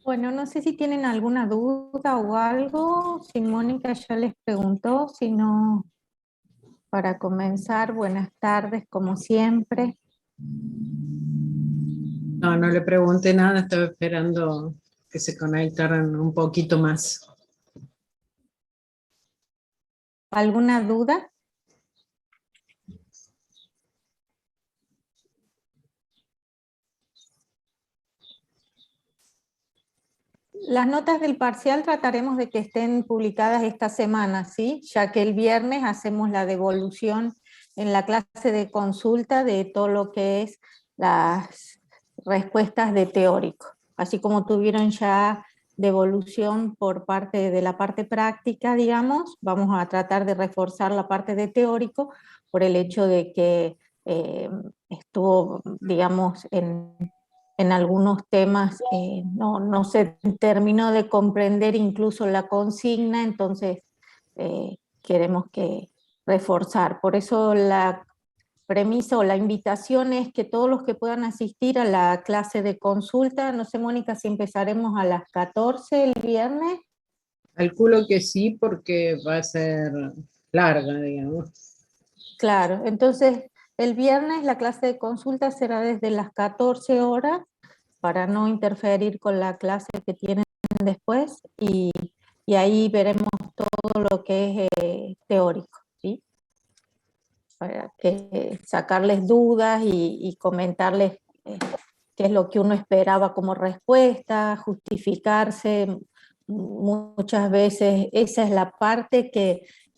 Bueno, no sé si tienen alguna duda o algo, si Mónica ya les preguntó, si no, para comenzar, buenas tardes como siempre. No, no le pregunté nada, estaba esperando que se conectaran un poquito más. ¿Alguna duda? Las notas del parcial trataremos de que estén publicadas esta semana, ¿sí? Ya que el viernes hacemos la devolución en la clase de consulta de todo lo que es las respuestas de teórico. Así como tuvieron ya devolución por parte de la parte práctica, digamos, vamos a tratar de reforzar la parte de teórico por el hecho de que estuvo, digamos, en algunos temas no se terminó de comprender incluso la consigna, entonces queremos que reforzar. Por eso la premisa o la invitación es que todos los que puedan asistir a la clase de consulta, no sé Mónica si empezaremos a las 14 el viernes. Calculo que sí, porque va a ser larga, digamos. Claro, entonces el viernes la clase de consulta será desde las 14 horas para no interferir con la clase que tienen después y ahí veremos todo lo que es teórico, ¿sí? Para que sacarles dudas y comentarles qué es lo que uno esperaba como respuesta, justificarse. Muchas veces esa es la parte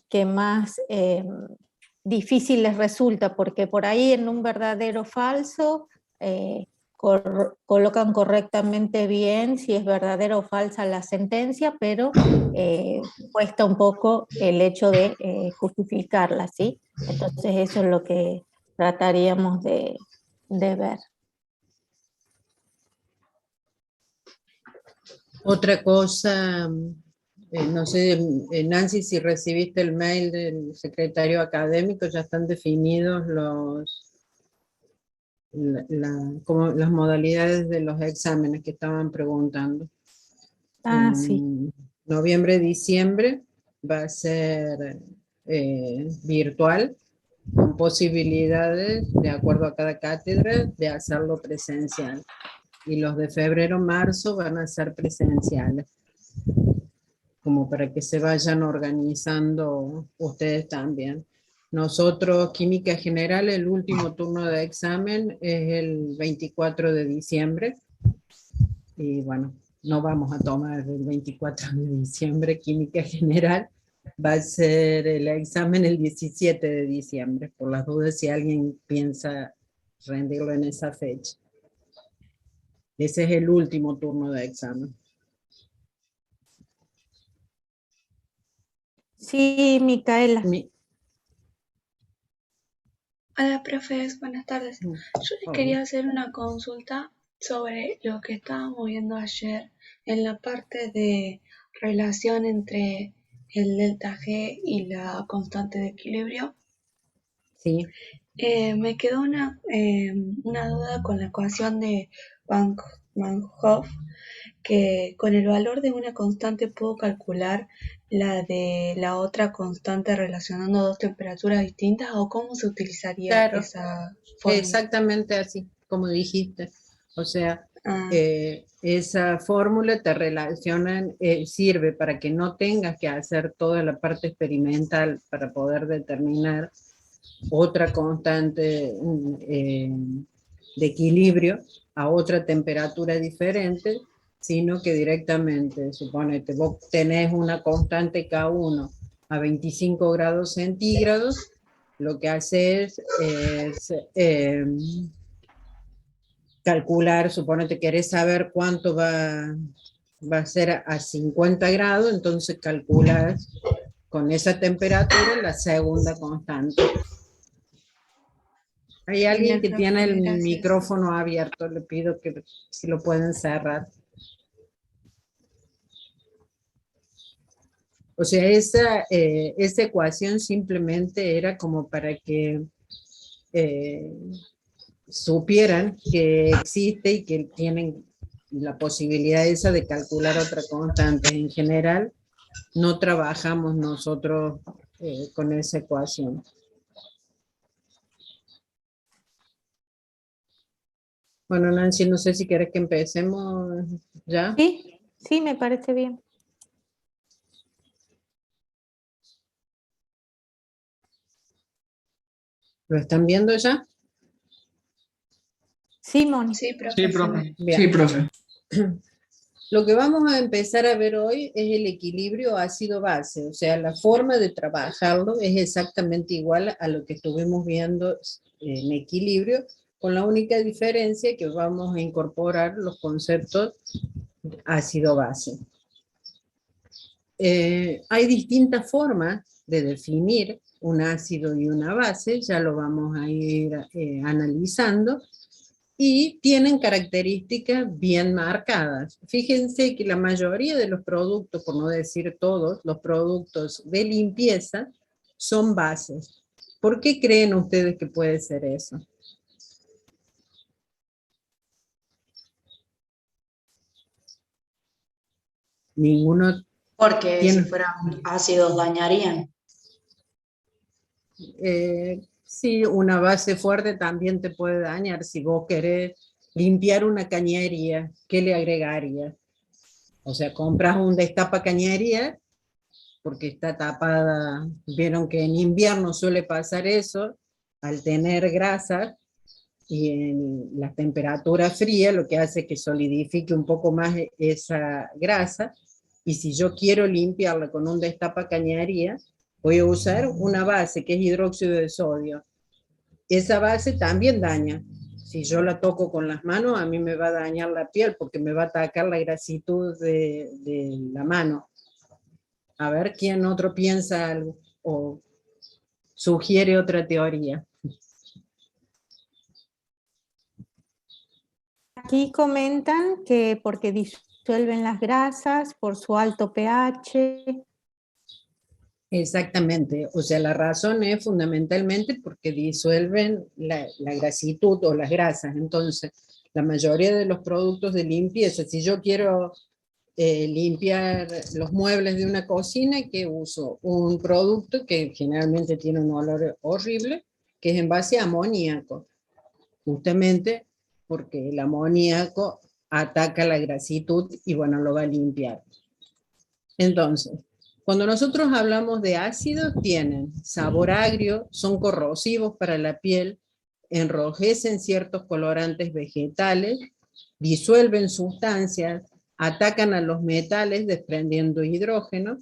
que más difícil les resulta, porque por ahí en un verdadero o falso colocan correctamente bien si es verdadera o falsa la sentencia, pero cuesta un poco el hecho de justificarla, ¿sí? Entonces eso es lo que trataríamos de ver. Otra cosa, no sé, Nancy, si recibiste el mail del secretario académico, ya están definidos como las modalidades de los exámenes que estaban preguntando. Ah, sí. En noviembre, diciembre va a ser virtual, con posibilidades, de acuerdo a cada cátedra, de hacerlo presencial. Y los de febrero, marzo van a ser presenciales, como para que se vayan organizando ustedes también. Nosotros, Química General, el último turno de examen es el 24 de diciembre, y bueno, no vamos a tomar el 24 de diciembre Química General, va a ser el examen el 17 de diciembre, por las dudas si alguien piensa rendirlo en esa fecha. Ese es el último turno de examen. Sí, Micaela. Hola, profes, buenas tardes. Yo les quería hacer una consulta sobre lo que estábamos viendo ayer en la parte de relación entre el delta G y la constante de equilibrio. Sí. Me quedó una duda con la ecuación de Van Hoff, que con el valor de una constante puedo calcular la de la otra constante relacionando dos temperaturas distintas, o cómo se utilizaría Claro, esa fórmula. exactamente así, como dijiste. O sea, Ah, esa fórmula te relacionan, sirve para que no tengas que hacer toda la parte experimental para poder determinar otra constante de equilibrio a otra temperatura diferente, sino que directamente, suponete, vos tenés una constante K1 a 25 grados centígrados, lo que haces es calcular, suponete, querés saber cuánto va a ser a 50 grados, entonces calculas con esa temperatura la segunda constante. Hay alguien bien, que tiene profe, el gracias. micrófono abierto, le pido que si lo pueden cerrar. O sea, esa ecuación simplemente era como para que supieran que existe y que tienen la posibilidad esa de calcular otra constante. En general, no trabajamos nosotros con esa ecuación. Bueno, Nancy, no sé si quieres que empecemos ya. Sí, sí, me parece bien. ¿Lo están viendo ya? Sí, Moni. Sí, profe. Sí, profe. Bien. Sí, profe. Lo que vamos a empezar a ver hoy es el equilibrio ácido-base, o sea, la forma de trabajarlo es exactamente igual a lo que estuvimos viendo en equilibrio, con la única diferencia que vamos a incorporar los conceptos ácido-base. Hay distintas formas de definir un ácido y una base, ya lo vamos a ir analizando, y tienen características bien marcadas. Fíjense que la mayoría de los productos, por no decir todos, los productos de limpieza son bases. ¿Por qué creen ustedes que puede ser eso? Ninguno Porque tiene... si fueran ácidos dañarían. Sí, una base fuerte también te puede dañar. Si vos querés limpiar una cañería, ¿qué le agregarías? O sea, compras un destapa cañería porque está tapada. Vieron que en invierno suele pasar eso, al tener grasa y en las temperaturas frías lo que hace es que solidifique un poco más esa grasa, y si yo quiero limpiarla con un destapa cañería, voy a usar una base que es hidróxido de sodio. Esa base también daña. Si yo la toco con las manos, a mí me va a dañar la piel porque me va a atacar la grasitud de la mano. A ver quién otro piensa algo o sugiere otra teoría. Aquí comentan que porque disuelven las grasas por su alto pH. Exactamente, o sea, la razón es fundamentalmente porque disuelven la grasitud o las grasas. Entonces, la mayoría de los productos de limpieza, si yo quiero limpiar los muebles de una cocina, ¿qué uso? Un producto que generalmente tiene un olor horrible, que es en base a amoníaco, justamente porque el amoníaco ataca la grasitud y bueno, lo va a limpiar. Entonces, cuando nosotros hablamos de ácidos, tienen sabor agrio, son corrosivos para la piel, enrojecen ciertos colorantes vegetales, disuelven sustancias, atacan a los metales desprendiendo hidrógeno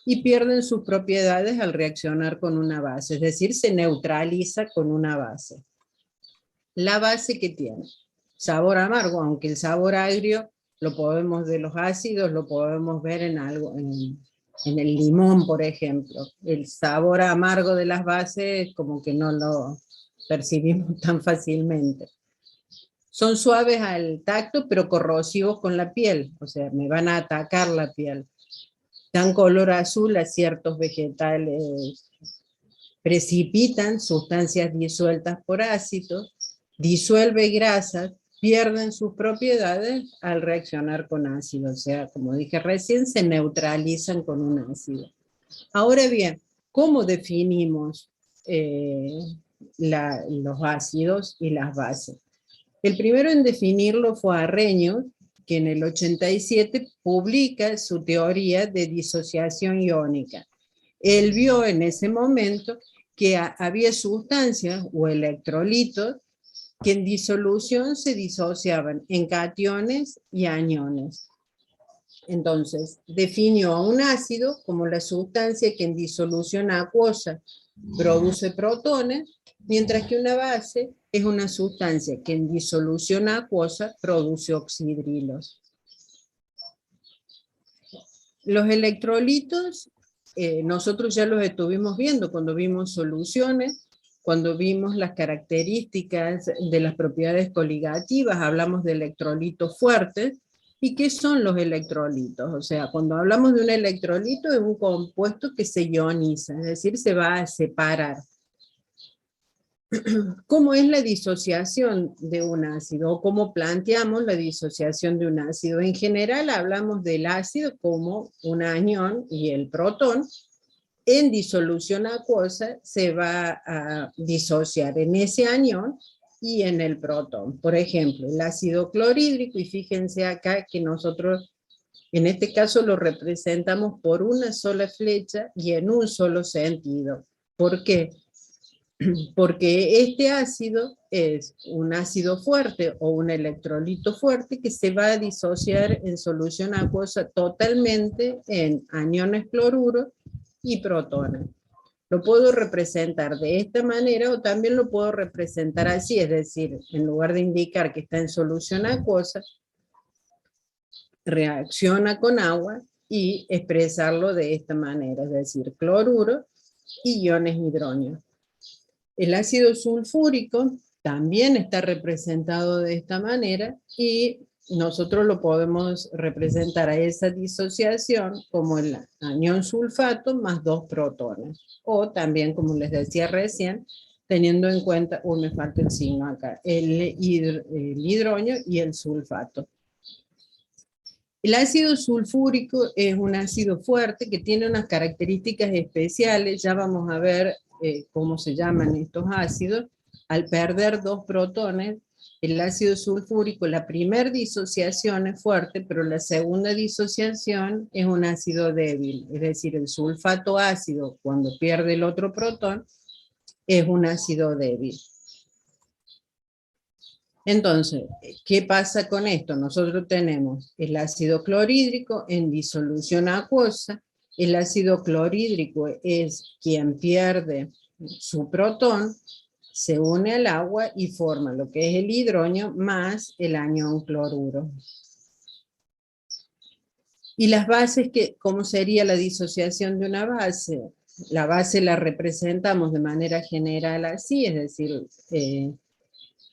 y pierden sus propiedades al reaccionar con una base, es decir, se neutraliza con una base. La base que tiene sabor amargo, aunque el sabor agrio lo podemos, de los ácidos lo podemos ver en algo, en el limón, por ejemplo. El sabor amargo de las bases como que no lo percibimos tan fácilmente. Son suaves al tacto, pero corrosivos con la piel, o sea, me van a atacar la piel. Dan color azul a ciertos vegetales, precipitan sustancias disueltas por ácidos, disuelve grasas, pierden sus propiedades al reaccionar con ácido, o sea, como dije recién, se neutralizan con un ácido. Ahora bien, ¿cómo definimos los ácidos y las bases? El primero en definirlo fue Arrhenius, que en el 87 publica su teoría de disociación iónica. Él vio en ese momento que había sustancias o electrolitos que en disolución se disociaban en cationes y aniones. Entonces, definió a un ácido como la sustancia que en disolución acuosa produce protones, mientras que una base es una sustancia que en disolución acuosa produce oxidrilos. Los electrolitos, nosotros ya los estuvimos viendo cuando vimos soluciones, cuando vimos las características de las propiedades coligativas, hablamos de electrolitos fuertes. ¿Y qué son los electrolitos? O sea, cuando hablamos de un electrolito es un compuesto que se ioniza, es decir, se va a separar. ¿cómo es la disociación de un ácido? O cómo planteamos la disociación de un ácido. En general hablamos del ácido como un anión y el protón. En disolución acuosa se va a disociar en ese anión y en el protón. Por ejemplo, el ácido clorhídrico, y fíjense acá que nosotros en este caso lo representamos por una sola flecha y en un solo sentido. ¿Por qué? Porque este ácido es un ácido fuerte o un electrolito fuerte que se va a disociar en solución acuosa totalmente en aniones cloruro y protones. Lo puedo representar de esta manera o también lo puedo representar así, es decir, en lugar de indicar que está en solución acuosa, reacciona con agua y expresarlo de esta manera, es decir, cloruro y iones hidróneo. El ácido sulfúrico también está representado de esta manera y nosotros lo podemos representar a esa disociación como el anión sulfato más 2 protones. O también, como les decía recién, teniendo en cuenta, me falta el signo acá, el hidrógeno y el sulfato. El ácido sulfúrico es un ácido fuerte que tiene unas características especiales, ya vamos a ver cómo se llaman estos ácidos. Al perder 2 protones, el ácido sulfúrico, la primera disociación es fuerte, pero la segunda disociación es un ácido débil, es decir, el sulfato ácido, cuando pierde el otro protón, es un ácido débil. Entonces, ¿qué pasa con esto? Nosotros tenemos el ácido clorhídrico en disolución acuosa. El ácido clorhídrico es quien pierde su protón, se une al agua y forma lo que es el hidrógeno más el anión cloruro. Y las bases, ¿cómo sería la disociación de una base? La base la representamos de manera general así, es decir,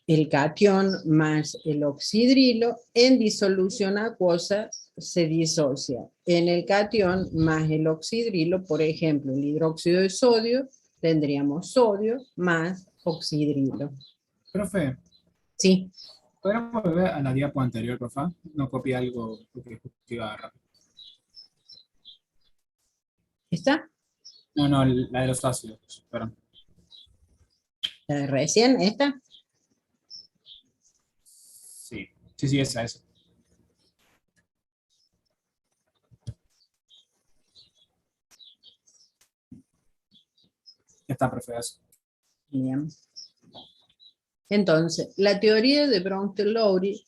el catión más el oxidrilo en disolución acuosa se disocia. En el catión más el oxidrilo, por ejemplo, el hidróxido de sodio, tendríamos sodio más oxidrilo. Profe, Sí. ¿podríamos volver a la diapo anterior, por favor? No copié algo porque justo iba rápido. ¿Está? No, la de los ácidos, perdón. ¿La de recién? ¿Esta? Sí, esa. Ya está, profe. Bien. Entonces, la teoría de Bronsted-Lowry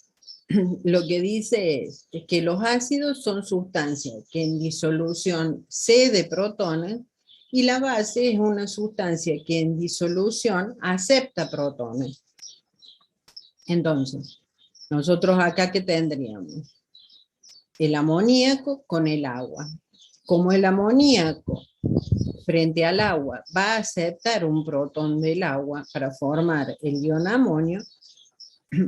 lo que dice es que los ácidos son sustancias que en disolución cede protones y la base es una sustancia que en disolución acepta protones. Entonces, nosotros acá ¿qué tendríamos? El amoníaco con el agua. Como el amoníaco frente al agua va a aceptar un protón del agua para formar el ion amonio,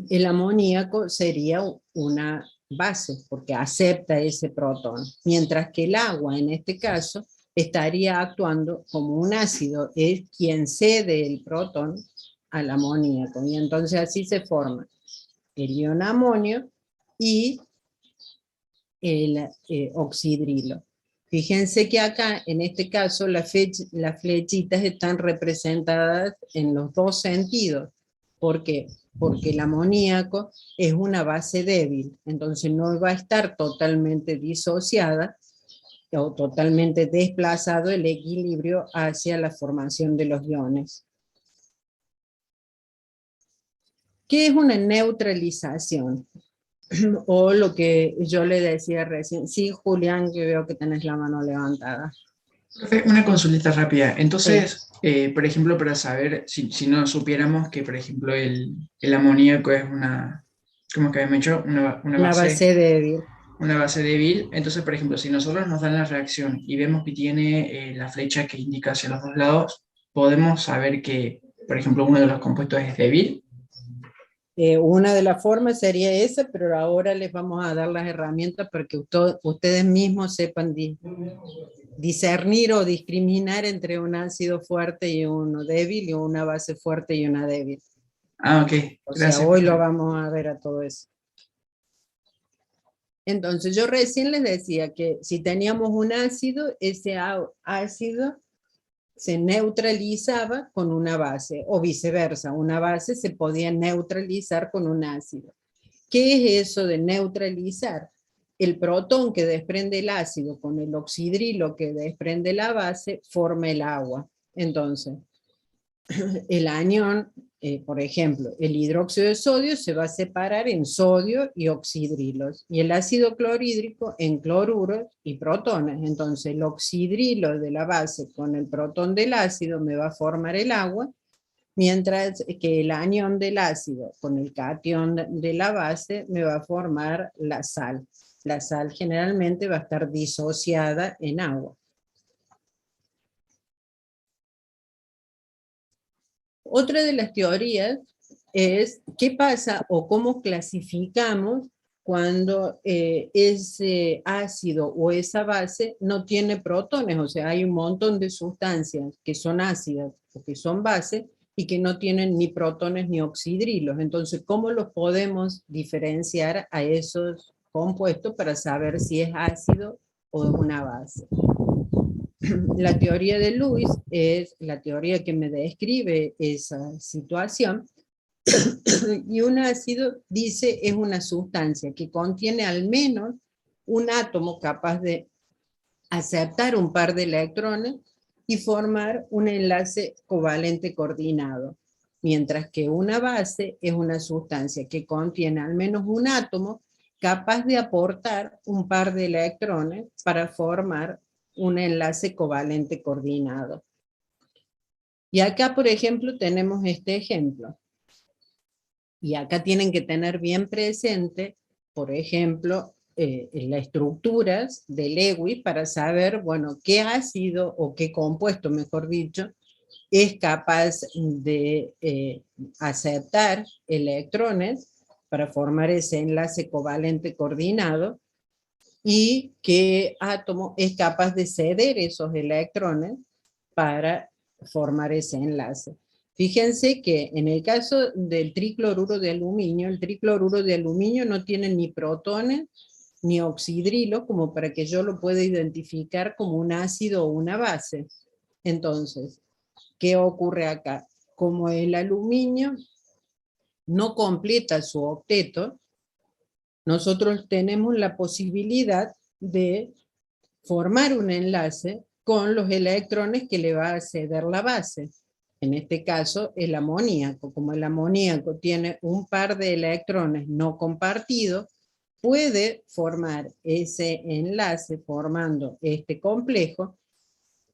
el amoníaco sería una base porque acepta ese protón, mientras que el agua en este caso estaría actuando como un ácido, es quien cede el protón al amoníaco y entonces así se forma el ion amonio y el oxidrilo. Fíjense que acá, en este caso, las flechitas están representadas en los dos sentidos. ¿Por qué? Porque el amoníaco es una base débil, entonces no va a estar totalmente disociada o totalmente desplazado el equilibrio hacia la formación de los iones. ¿Qué es una neutralización? O lo que yo le decía recién. Sí, Julián, que veo que tenés la mano levantada. Profe, una consulta rápida. Entonces, sí. Por ejemplo, para saber, si no supiéramos que, por ejemplo, el amoníaco es una, ¿cómo que habíamos dicho? Una base débil. Una base débil. Entonces, por ejemplo, si nosotros nos dan la reacción y vemos que tiene la flecha que indica hacia los dos lados, ¿podemos saber que, por ejemplo, uno de los compuestos es débil? Una de las formas sería esa, pero ahora les vamos a dar las herramientas para que ustedes mismos sepan discernir o discriminar entre un ácido fuerte y uno débil, y una base fuerte y una débil. Ah, ok. O sea, Gracias, hoy profe. lo vamos a ver a todo eso. Entonces, yo recién les decía que si teníamos un ácido, ese ácido se neutralizaba con una base, o viceversa, una base se podía neutralizar con un ácido. ¿Qué es eso de neutralizar? El protón que desprende el ácido con el oxidrilo que desprende la base forma el agua. Entonces, el anión, por ejemplo, el hidróxido de sodio se va a separar en sodio y oxidrilos, y el ácido clorhídrico en cloruros y protones. Entonces el oxidrilo de la base con el protón del ácido me va a formar el agua, mientras que el anión del ácido con el catión de la base me va a formar la sal. La sal generalmente va a estar disociada en agua. Otra de las teorías es qué pasa o cómo clasificamos cuando ese ácido o esa base no tiene protones. O sea, hay un montón de sustancias que son ácidas o que son bases y que no tienen ni protones ni oxidrilos. Entonces, ¿cómo los podemos diferenciar a esos compuestos para saber si es ácido o es una base? La teoría de Lewis es la teoría que me describe esa situación, y un ácido, dice, es una sustancia que contiene al menos un átomo capaz de aceptar un par de electrones y formar un enlace covalente coordinado, mientras que una base es una sustancia que contiene al menos un átomo capaz de aportar un par de electrones para formar un enlace covalente coordinado. Y acá, por ejemplo, tenemos este ejemplo. Y acá tienen que tener bien presente, por ejemplo, las estructuras de Lewis para saber, bueno, qué ácido o qué compuesto, mejor dicho, es capaz de aceptar electrones para formar ese enlace covalente coordinado, y qué átomo es capaz de ceder esos electrones para formar ese enlace. Fíjense que en el caso del tricloruro de aluminio, el tricloruro de aluminio no tiene ni protones ni oxidrilo como para que yo lo pueda identificar como un ácido o una base. Entonces, ¿qué ocurre acá? Como el aluminio no completa su octeto, nosotros tenemos la posibilidad de formar un enlace con los electrones que le va a ceder la base. En este caso, el amoníaco. Como el amoníaco tiene un par de electrones no compartidos, puede formar ese enlace formando este complejo,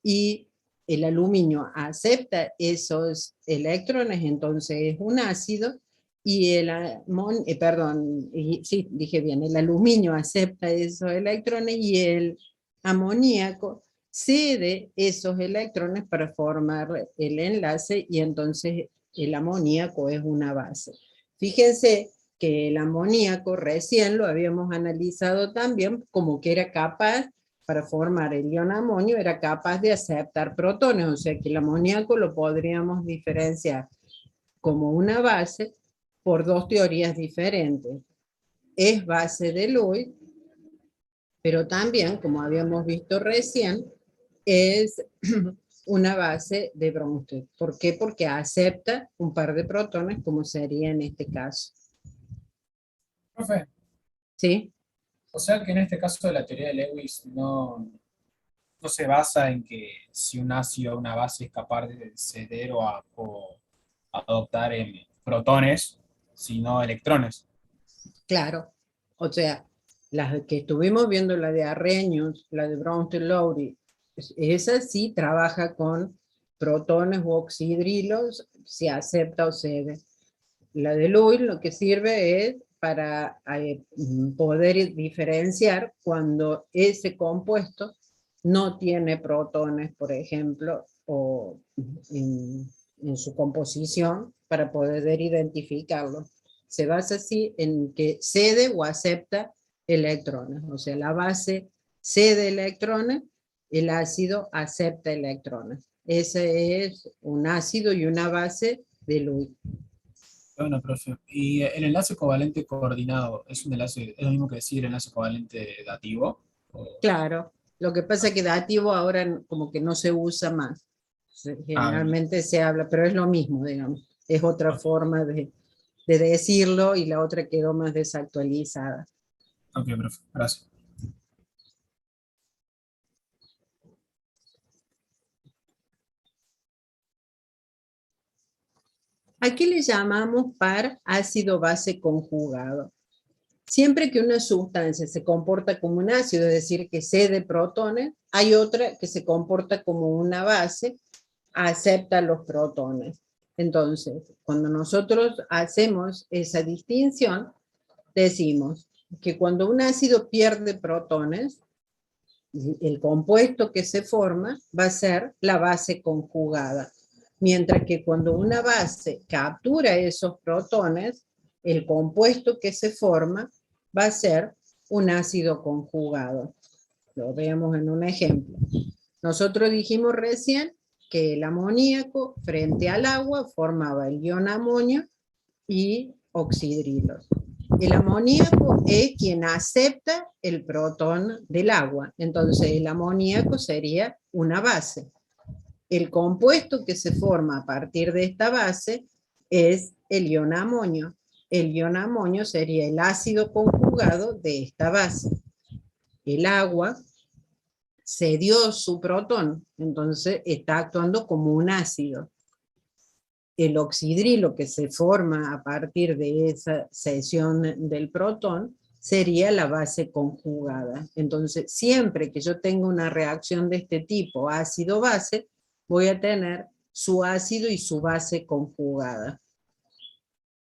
y el aluminio acepta esos electrones, entonces es un ácido, y el sí, dije bien, el aluminio acepta esos electrones y el amoníaco cede esos electrones para formar el enlace, y entonces el amoníaco es una base. Fíjense que el amoníaco recién lo habíamos analizado también como que era capaz, para formar el ion amonio, era capaz de aceptar protones, o sea que el amoníaco lo podríamos diferenciar como una base por dos teorías diferentes. Es base de Lewis, pero también, como habíamos visto recién, es una base de Bronsted. ¿Por qué? Porque acepta un par de protones, como sería en este caso. Profe, ¿Sí? o sea que en este caso de la teoría de Lewis no se basa en que si un ácido o una base es capaz de ceder o adoptar protones, sino electrones. Claro. O sea, las que estuvimos viendo, la de Arrhenius, la de Bronsted-Lowry, esa sí trabaja con protones u oxidrilos, se acepta o cede. La de Lewis lo que sirve es para poder diferenciar cuando ese compuesto no tiene protones, por ejemplo, o en su composición, para poder identificarlo. Se basa así en que cede o acepta electrones, o sea, la base cede electrones el ácido acepta electrones. Ese es un ácido y una base de Lewis. Bueno, profe. ¿Y el enlace covalente coordinado es un enlace, es lo mismo que decir enlace covalente dativo? Claro, lo que pasa es que dativo ahora como que no se usa más. Bien. Generalmente se habla, pero es lo mismo, digamos. Es otra forma de decirlo y la otra quedó más desactualizada. Ok, profe. Gracias. ¿A qué le llamamos par ácido-base conjugado? Siempre que una sustancia se comporta como un ácido, es decir, que cede protones, hay otra que se comporta como una base, acepta los protones. Entonces, cuando nosotros hacemos esa distinción, decimos que cuando un ácido pierde protones, el compuesto que se forma va a ser la base conjugada. Mientras que cuando una base captura esos protones, el compuesto que se forma va a ser un ácido conjugado. Lo veamos en un ejemplo. Nosotros dijimos recién que el amoníaco frente al agua formaba el ion amonio y oxidrilos. El amoníaco es quien acepta el protón del agua, entonces el amoníaco sería una base. El compuesto que se forma a partir de esta base es el ion amonio. El ion amonio sería el ácido conjugado de esta base. El agua cedió su protón, entonces está actuando como un ácido. El oxidrilo que se forma a partir de esa cesión del protón sería la base conjugada. Entonces, siempre que yo tenga una reacción de este tipo, ácido-base, voy a tener su ácido y su base conjugada.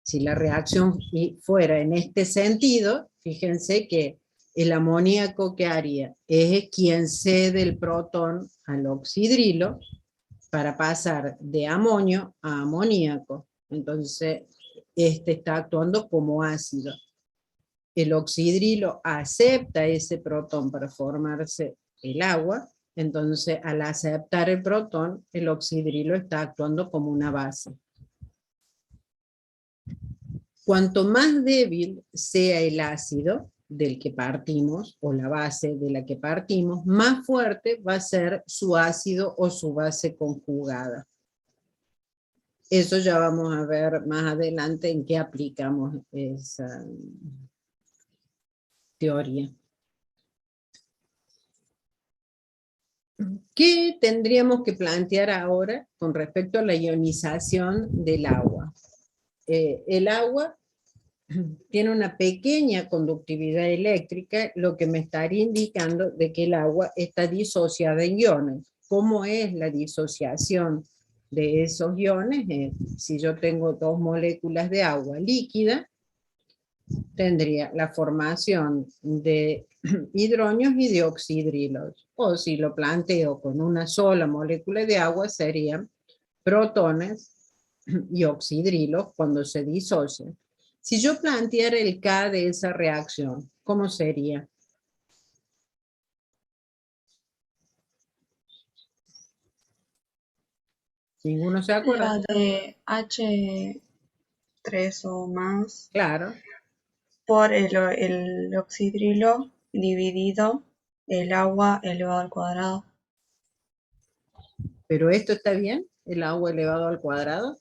Si la reacción fuera en este sentido, fíjense que el amoníaco que haría es quien cede el protón al oxidrilo para pasar de amonio a amoníaco. Entonces, este está actuando como ácido. El oxidrilo acepta ese protón para formarse el agua, entonces al aceptar el protón, el oxidrilo está actuando como una base. Cuanto más débil sea el ácido del que partimos, o la base de la que partimos, más fuerte va a ser su ácido o su base conjugada. Eso ya vamos a ver más adelante en qué aplicamos esa teoría. ¿Qué tendríamos que plantear ahora con respecto a la ionización del agua? El agua tiene una pequeña conductividad eléctrica, lo que me estaría indicando de que el agua está disociada en iones. ¿Cómo es la disociación de esos iones? Si yo tengo dos moléculas de agua líquida, tendría la formación de hidronios y de oxidrilos. O si lo planteo con una sola molécula de agua, serían protones y oxidrilos cuando se disocian. Si yo planteara el K de esa reacción, ¿cómo sería? ¿Ninguno se acuerda? La de H3 o más Claro. por el oxidrilo dividido el agua elevado al cuadrado. ¿Pero esto está bien? ¿El agua elevado al cuadrado?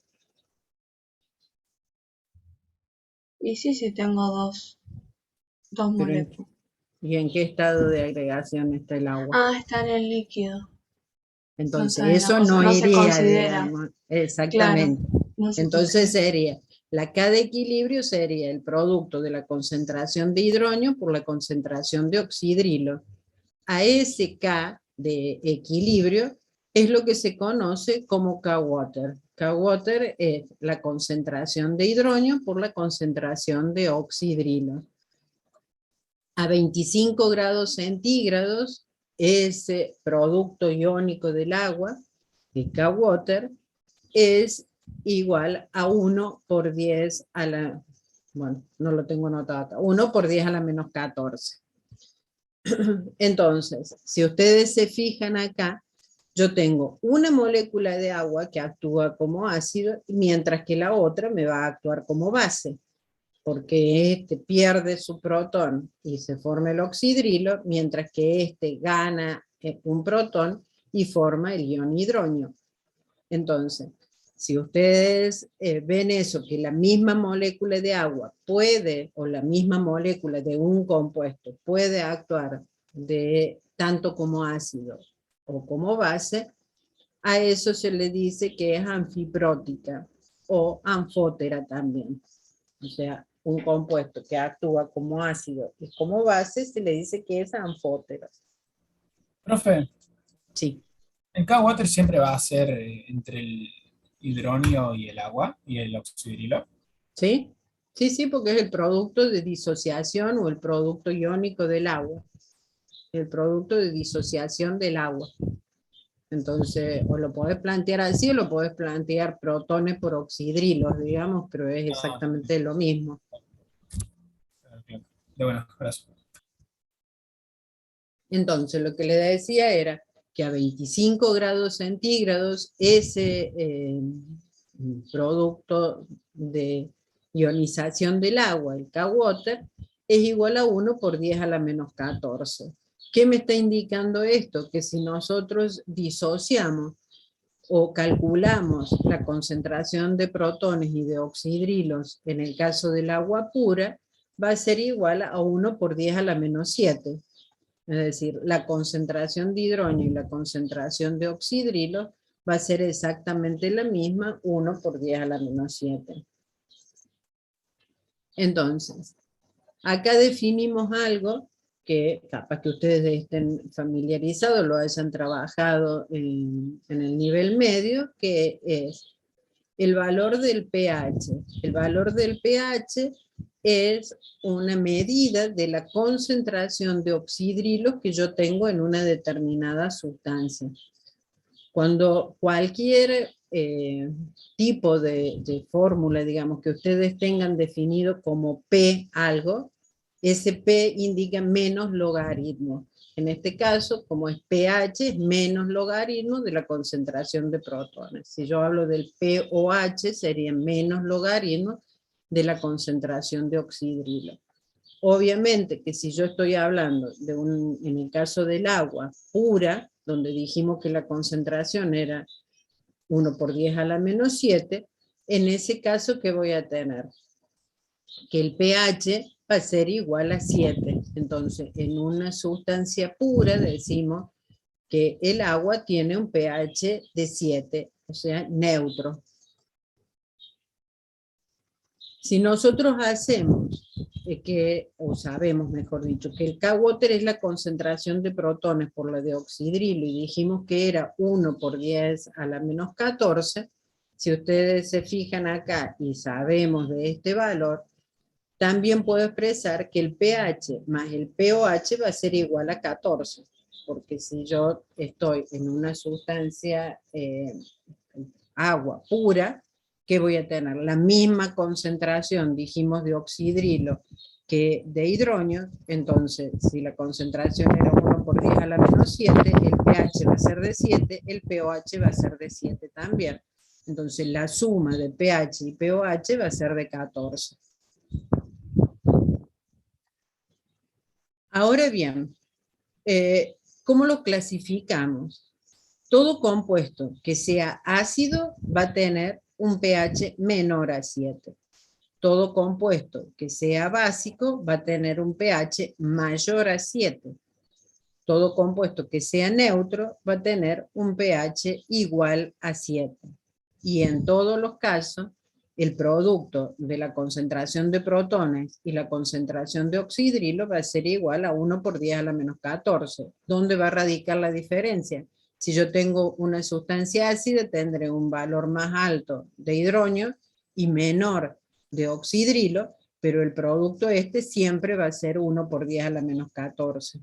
Y sí, tengo dos moléculas. ¿Y en qué estado de agregación está el agua? Ah, está en el líquido. Entonces, No está en la eso cosa, no no se iría, considera. digamos. Exactamente. Claro, no se Entonces considera. sería, la K de equilibrio sería el producto de la concentración de hidronio por la concentración de oxidrilo. A ese K de equilibrio es lo que se conoce como K-water. K-water es la concentración de hidronio por la concentración de oxidrilo. A 25 grados centígrados, ese producto iónico del agua, de K-water, es igual a 1 por 10 a la, bueno, no lo tengo anotado, 1 por 10 a la menos 14. Entonces, si ustedes se fijan acá, yo tengo una molécula de agua que actúa como ácido, mientras que la otra me va a actuar como base, porque este pierde su protón y se forma el oxidrilo, mientras que este gana un protón y forma el ion hidronio. Entonces, si ustedes ven eso, que la misma molécula de agua puede, o la misma molécula de un compuesto puede actuar tanto como ácido o como base, a eso se le dice que es anfiprótica o anfótera también. O sea, un compuesto que actúa como ácido y como base se le dice que es anfótera. Profe, Sí. el K-Water siempre va a ser entre el hidronio y el agua, y el oxidrilo. ¿Sí? Sí, sí, porque es el producto de disociación o el producto iónico del agua. El producto de disociación del agua. Entonces, o lo podés plantear así o lo podés plantear protones por oxidrilos, digamos, pero es exactamente lo mismo. De buenas, gracias. Entonces, lo que le decía era que a 25 grados centígrados ese producto de ionización del agua, el K-Water, es igual a 1 por 10 a la menos 14. ¿Qué me está indicando esto? Que si nosotros disociamos o calculamos la concentración de protones y de oxidrilos en el caso del agua pura, va a ser igual a 1 por 10 a la menos 7. Es decir, la concentración de hidrógeno y la concentración de oxidrilo va a ser exactamente la misma, 1 por 10 a la menos 7. Entonces, acá definimos algo que capaz que ustedes estén familiarizados, lo hayan trabajado en el nivel medio, que es el valor del pH. El valor del pH es una medida de la concentración de oxidrilos que yo tengo en una determinada sustancia. Cuando cualquier tipo de fórmula, digamos, que ustedes tengan definido como P algo, ese P indica menos logaritmo. En este caso, como es pH, es menos logaritmo de la concentración de protones. Si yo hablo del pOH, sería menos logaritmo de la concentración de oxidrilo. Obviamente que si yo estoy hablando en el caso del agua pura, donde dijimos que la concentración era 1 por 10 a la menos 7, en ese caso, ¿qué voy a tener? Que el pH va a ser igual a 7. Entonces, en una sustancia pura decimos que el agua tiene un pH de 7, o sea, neutro. Si nosotros hacemos o sabemos, mejor dicho, que el K-Water es la concentración de protones por la de oxidrilo y dijimos que era 1 por 10 a la menos 14, si ustedes se fijan acá y sabemos de este valor, también puedo expresar que el pH más el pOH va a ser igual a 14, porque si yo estoy en una sustancia agua pura, ¿qué voy a tener? La misma concentración, dijimos, de oxidrilo que de hidrógeno. Entonces, si la concentración era 1 por 10 a la menos 7, el pH va a ser de 7, el pOH va a ser de 7 también. Entonces, la suma de pH y pOH va a ser de 14. Ahora bien, ¿cómo lo clasificamos? Todo compuesto que sea ácido va a tener un pH menor a 7. Todo compuesto que sea básico va a tener un pH mayor a 7. Todo compuesto que sea neutro va a tener un pH igual a 7. Y en todos los casos, el producto de la concentración de protones y la concentración de oxidrilo va a ser igual a 1 por 10 a la menos 14. ¿Dónde va a radicar la diferencia? Si yo tengo una sustancia ácida, tendré un valor más alto de hidrógeno y menor de oxidrilo, pero el producto siempre va a ser 1 por 10 a la menos 14.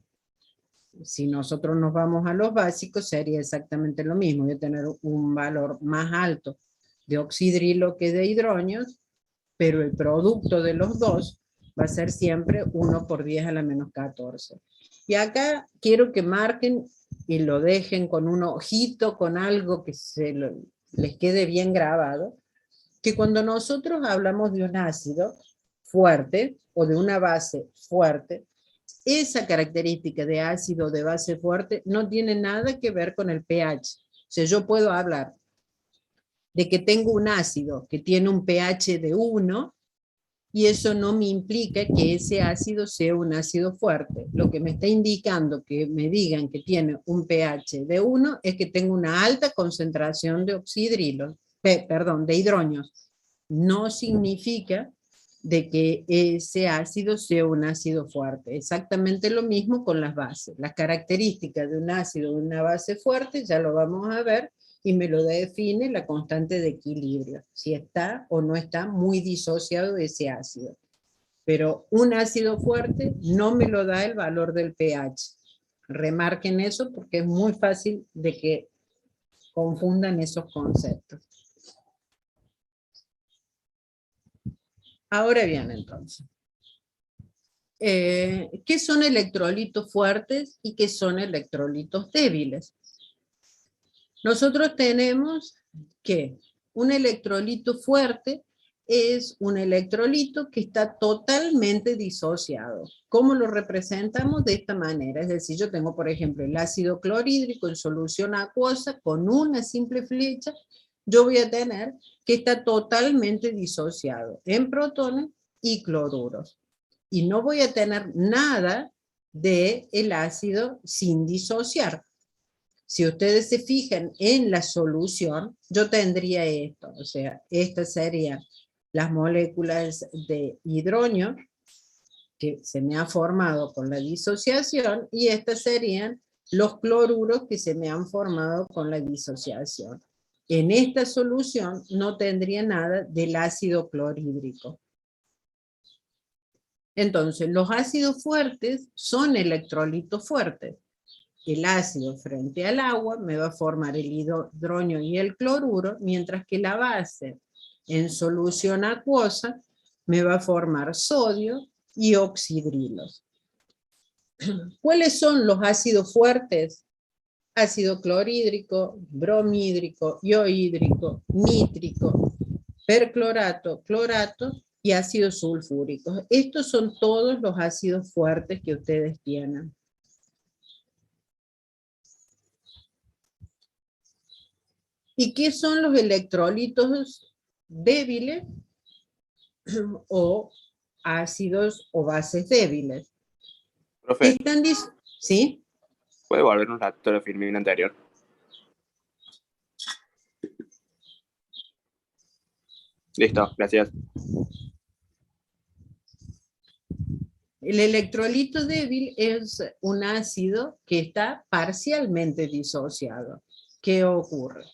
Si nosotros nos vamos a los básicos, sería exactamente lo mismo. Voy a tener un valor más alto de oxidrilo que de hidrógeno, pero el producto de los dos Va a ser siempre 1 por 10 a la menos 14. Y acá quiero que marquen y lo dejen con un ojito, con algo que les quede bien grabado, que cuando nosotros hablamos de un ácido fuerte o de una base fuerte, esa característica de ácido de base fuerte no tiene nada que ver con el pH. O sea, yo puedo hablar de que tengo un ácido que tiene un pH de 1 y eso no me implica que ese ácido sea un ácido fuerte. Lo que me está indicando que me digan que tiene un pH de 1 es que tengo una alta concentración de oxidrilos, de hidronios. No significa de que ese ácido sea un ácido fuerte. Exactamente lo mismo con las bases. Las características de un ácido de una base fuerte ya lo vamos a ver y me lo define la constante de equilibrio, si está o no está muy disociado de ese ácido. Pero un ácido fuerte no me lo da el valor del pH. Remarquen eso porque es muy fácil de que confundan esos conceptos. Ahora bien, entonces, ¿qué son electrolitos fuertes y qué son electrolitos débiles? Nosotros tenemos que un electrolito fuerte es un electrolito que está totalmente disociado. ¿Cómo lo representamos? De esta manera. Es decir, yo tengo, por ejemplo, el ácido clorhídrico en solución acuosa con una simple flecha. Yo voy a tener que está totalmente disociado en protones y cloruros. Y no voy a tener nada del ácido sin disociar. Si ustedes se fijan en la solución, yo tendría esto, o sea, estas serían las moléculas de hidrógeno que se me ha formado con la disociación y estas serían los cloruros que se me han formado con la disociación. En esta solución no tendría nada del ácido clorhídrico. Entonces, los ácidos fuertes son electrolitos fuertes. El ácido frente al agua me va a formar el hidrógeno y el cloruro, mientras que la base en solución acuosa me va a formar sodio y oxidrilos. ¿Cuáles son los ácidos fuertes? Ácido clorhídrico, bromhídrico, iohídrico, nítrico, perclorato, clorato y ácidos sulfúricos. Estos son todos los ácidos fuertes que ustedes tienen. ¿Y qué son los electrolitos débiles o ácidos o bases débiles? Profe, ¿Sí? ¿puede volvernos la clorofirmina anterior? Listo, gracias. El electrolito débil es un ácido que está parcialmente disociado. ¿Qué ocurre?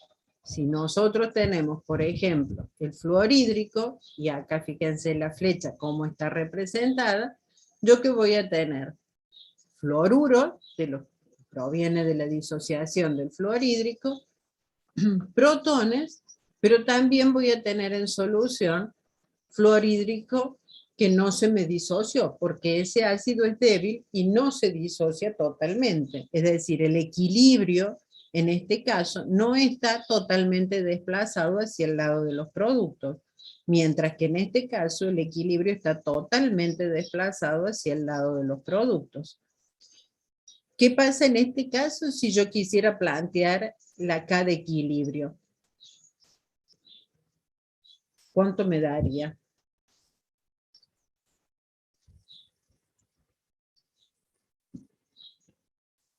Si nosotros tenemos, por ejemplo, el fluorhídrico, y acá fíjense la flecha cómo está representada, ¿yo qué voy a tener? Fluoruro, proviene de la disociación del fluorhídrico, protones, pero también voy a tener en solución fluorhídrico que no se me disoció, porque ese ácido es débil y no se disocia totalmente. Es decir, el equilibrio en este caso no está totalmente desplazado hacia el lado de los productos, mientras que en este caso el equilibrio está totalmente desplazado hacia el lado de los productos. ¿Qué pasa en este caso si yo quisiera plantear la K de equilibrio? ¿Cuánto me daría?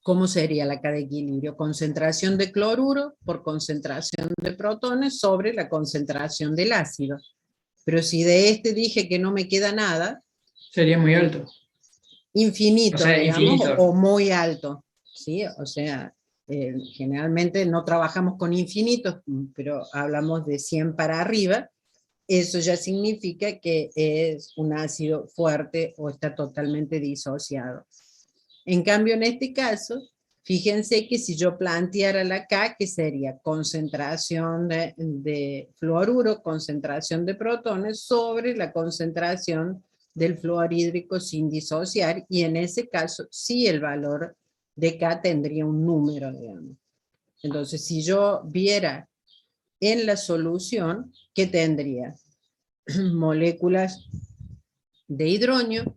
¿Cómo sería la K de equilibrio? Concentración de cloruro por concentración de protones sobre la concentración del ácido. Pero si de este dije que no me queda nada, sería muy alto. Infinito, o sea, digamos, infinito. o muy alto. ¿Sí? O sea, generalmente no trabajamos con infinitos, pero hablamos de 100 para arriba. Eso ya significa que es un ácido fuerte o está totalmente disociado. En cambio, en este caso, fíjense que si yo planteara la K, que sería concentración de fluoruro, concentración de protones sobre la concentración del fluorhídrico sin disociar, y en ese caso sí el valor de K tendría un número, digamos. Entonces, si yo viera en la solución, ¿qué tendría? Moléculas de hidronio,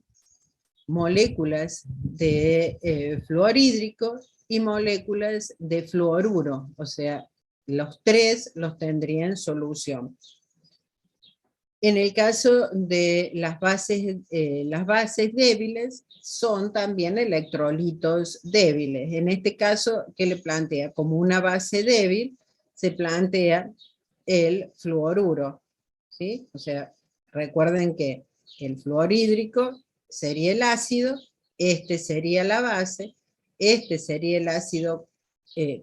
moléculas de fluorhídrico y moléculas de fluoruro, o sea, los tres los tendría en solución. En el caso de las bases débiles son también electrolitos débiles. En este caso, ¿qué le plantea? Como una base débil, se plantea el fluoruro, ¿sí? O sea, recuerden que el fluorhídrico sería el ácido, este sería la base, este sería el ácido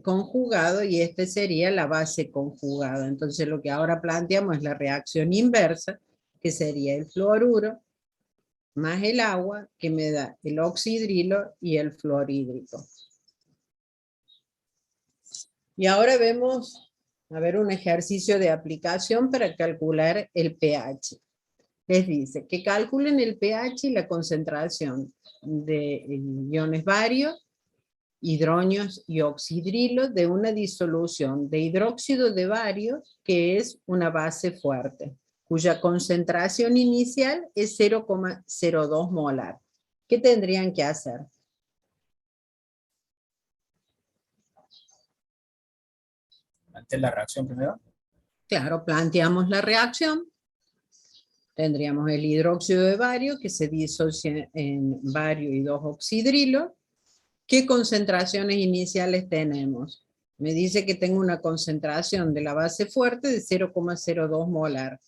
conjugado y este sería la base conjugada. Entonces lo que ahora planteamos es la reacción inversa, que sería el fluoruro más el agua, que me da el oxidrilo y el fluorhídrico. Y ahora vemos, a ver, un ejercicio de aplicación para calcular el pH. Les dice que calculen el pH y la concentración de iones barios, hidronios y oxidrilos de una disolución de hidróxido de bario, que es una base fuerte, cuya concentración inicial es 0,02 molar. ¿Qué tendrían que hacer? Ante la reacción primero. Claro, planteamos la reacción. Tendríamos el hidróxido de bario que se disocia en bario y 2 oxidrilos. ¿Qué concentraciones iniciales tenemos? Me dice que tengo una concentración de la base fuerte de 0,02 molar.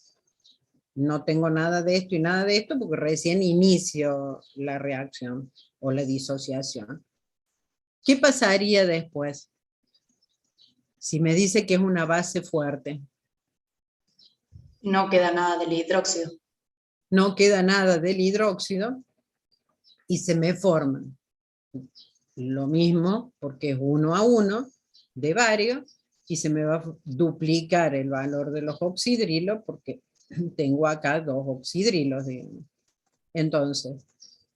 No tengo nada de esto y nada de esto porque recién inicio la reacción o la disociación. ¿Qué pasaría después? Si me dice que es una base fuerte. No queda nada del hidróxido. No queda nada del hidróxido y se me forman lo mismo, porque es 1 a 1 de bario, y se me va a duplicar el valor de los oxidrilos, porque tengo acá 2 oxidrilos, digamos. Entonces,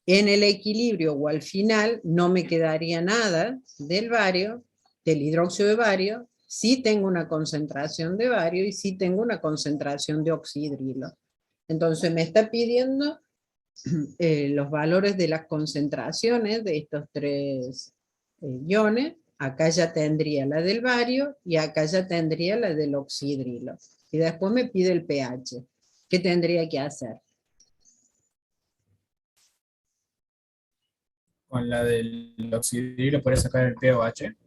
en el equilibrio o al final no me quedaría nada del bario, del hidróxido de bario, sí tengo una concentración de bario y sí tengo una concentración de oxidrilo. Entonces me está pidiendo los valores de las concentraciones de estos 3 iones. Acá ya tendría la del bario y acá ya tendría la del oxidrilo. Y después me pide el pH. ¿Qué tendría que hacer? Con la del oxidrilo puedes sacar el pOH.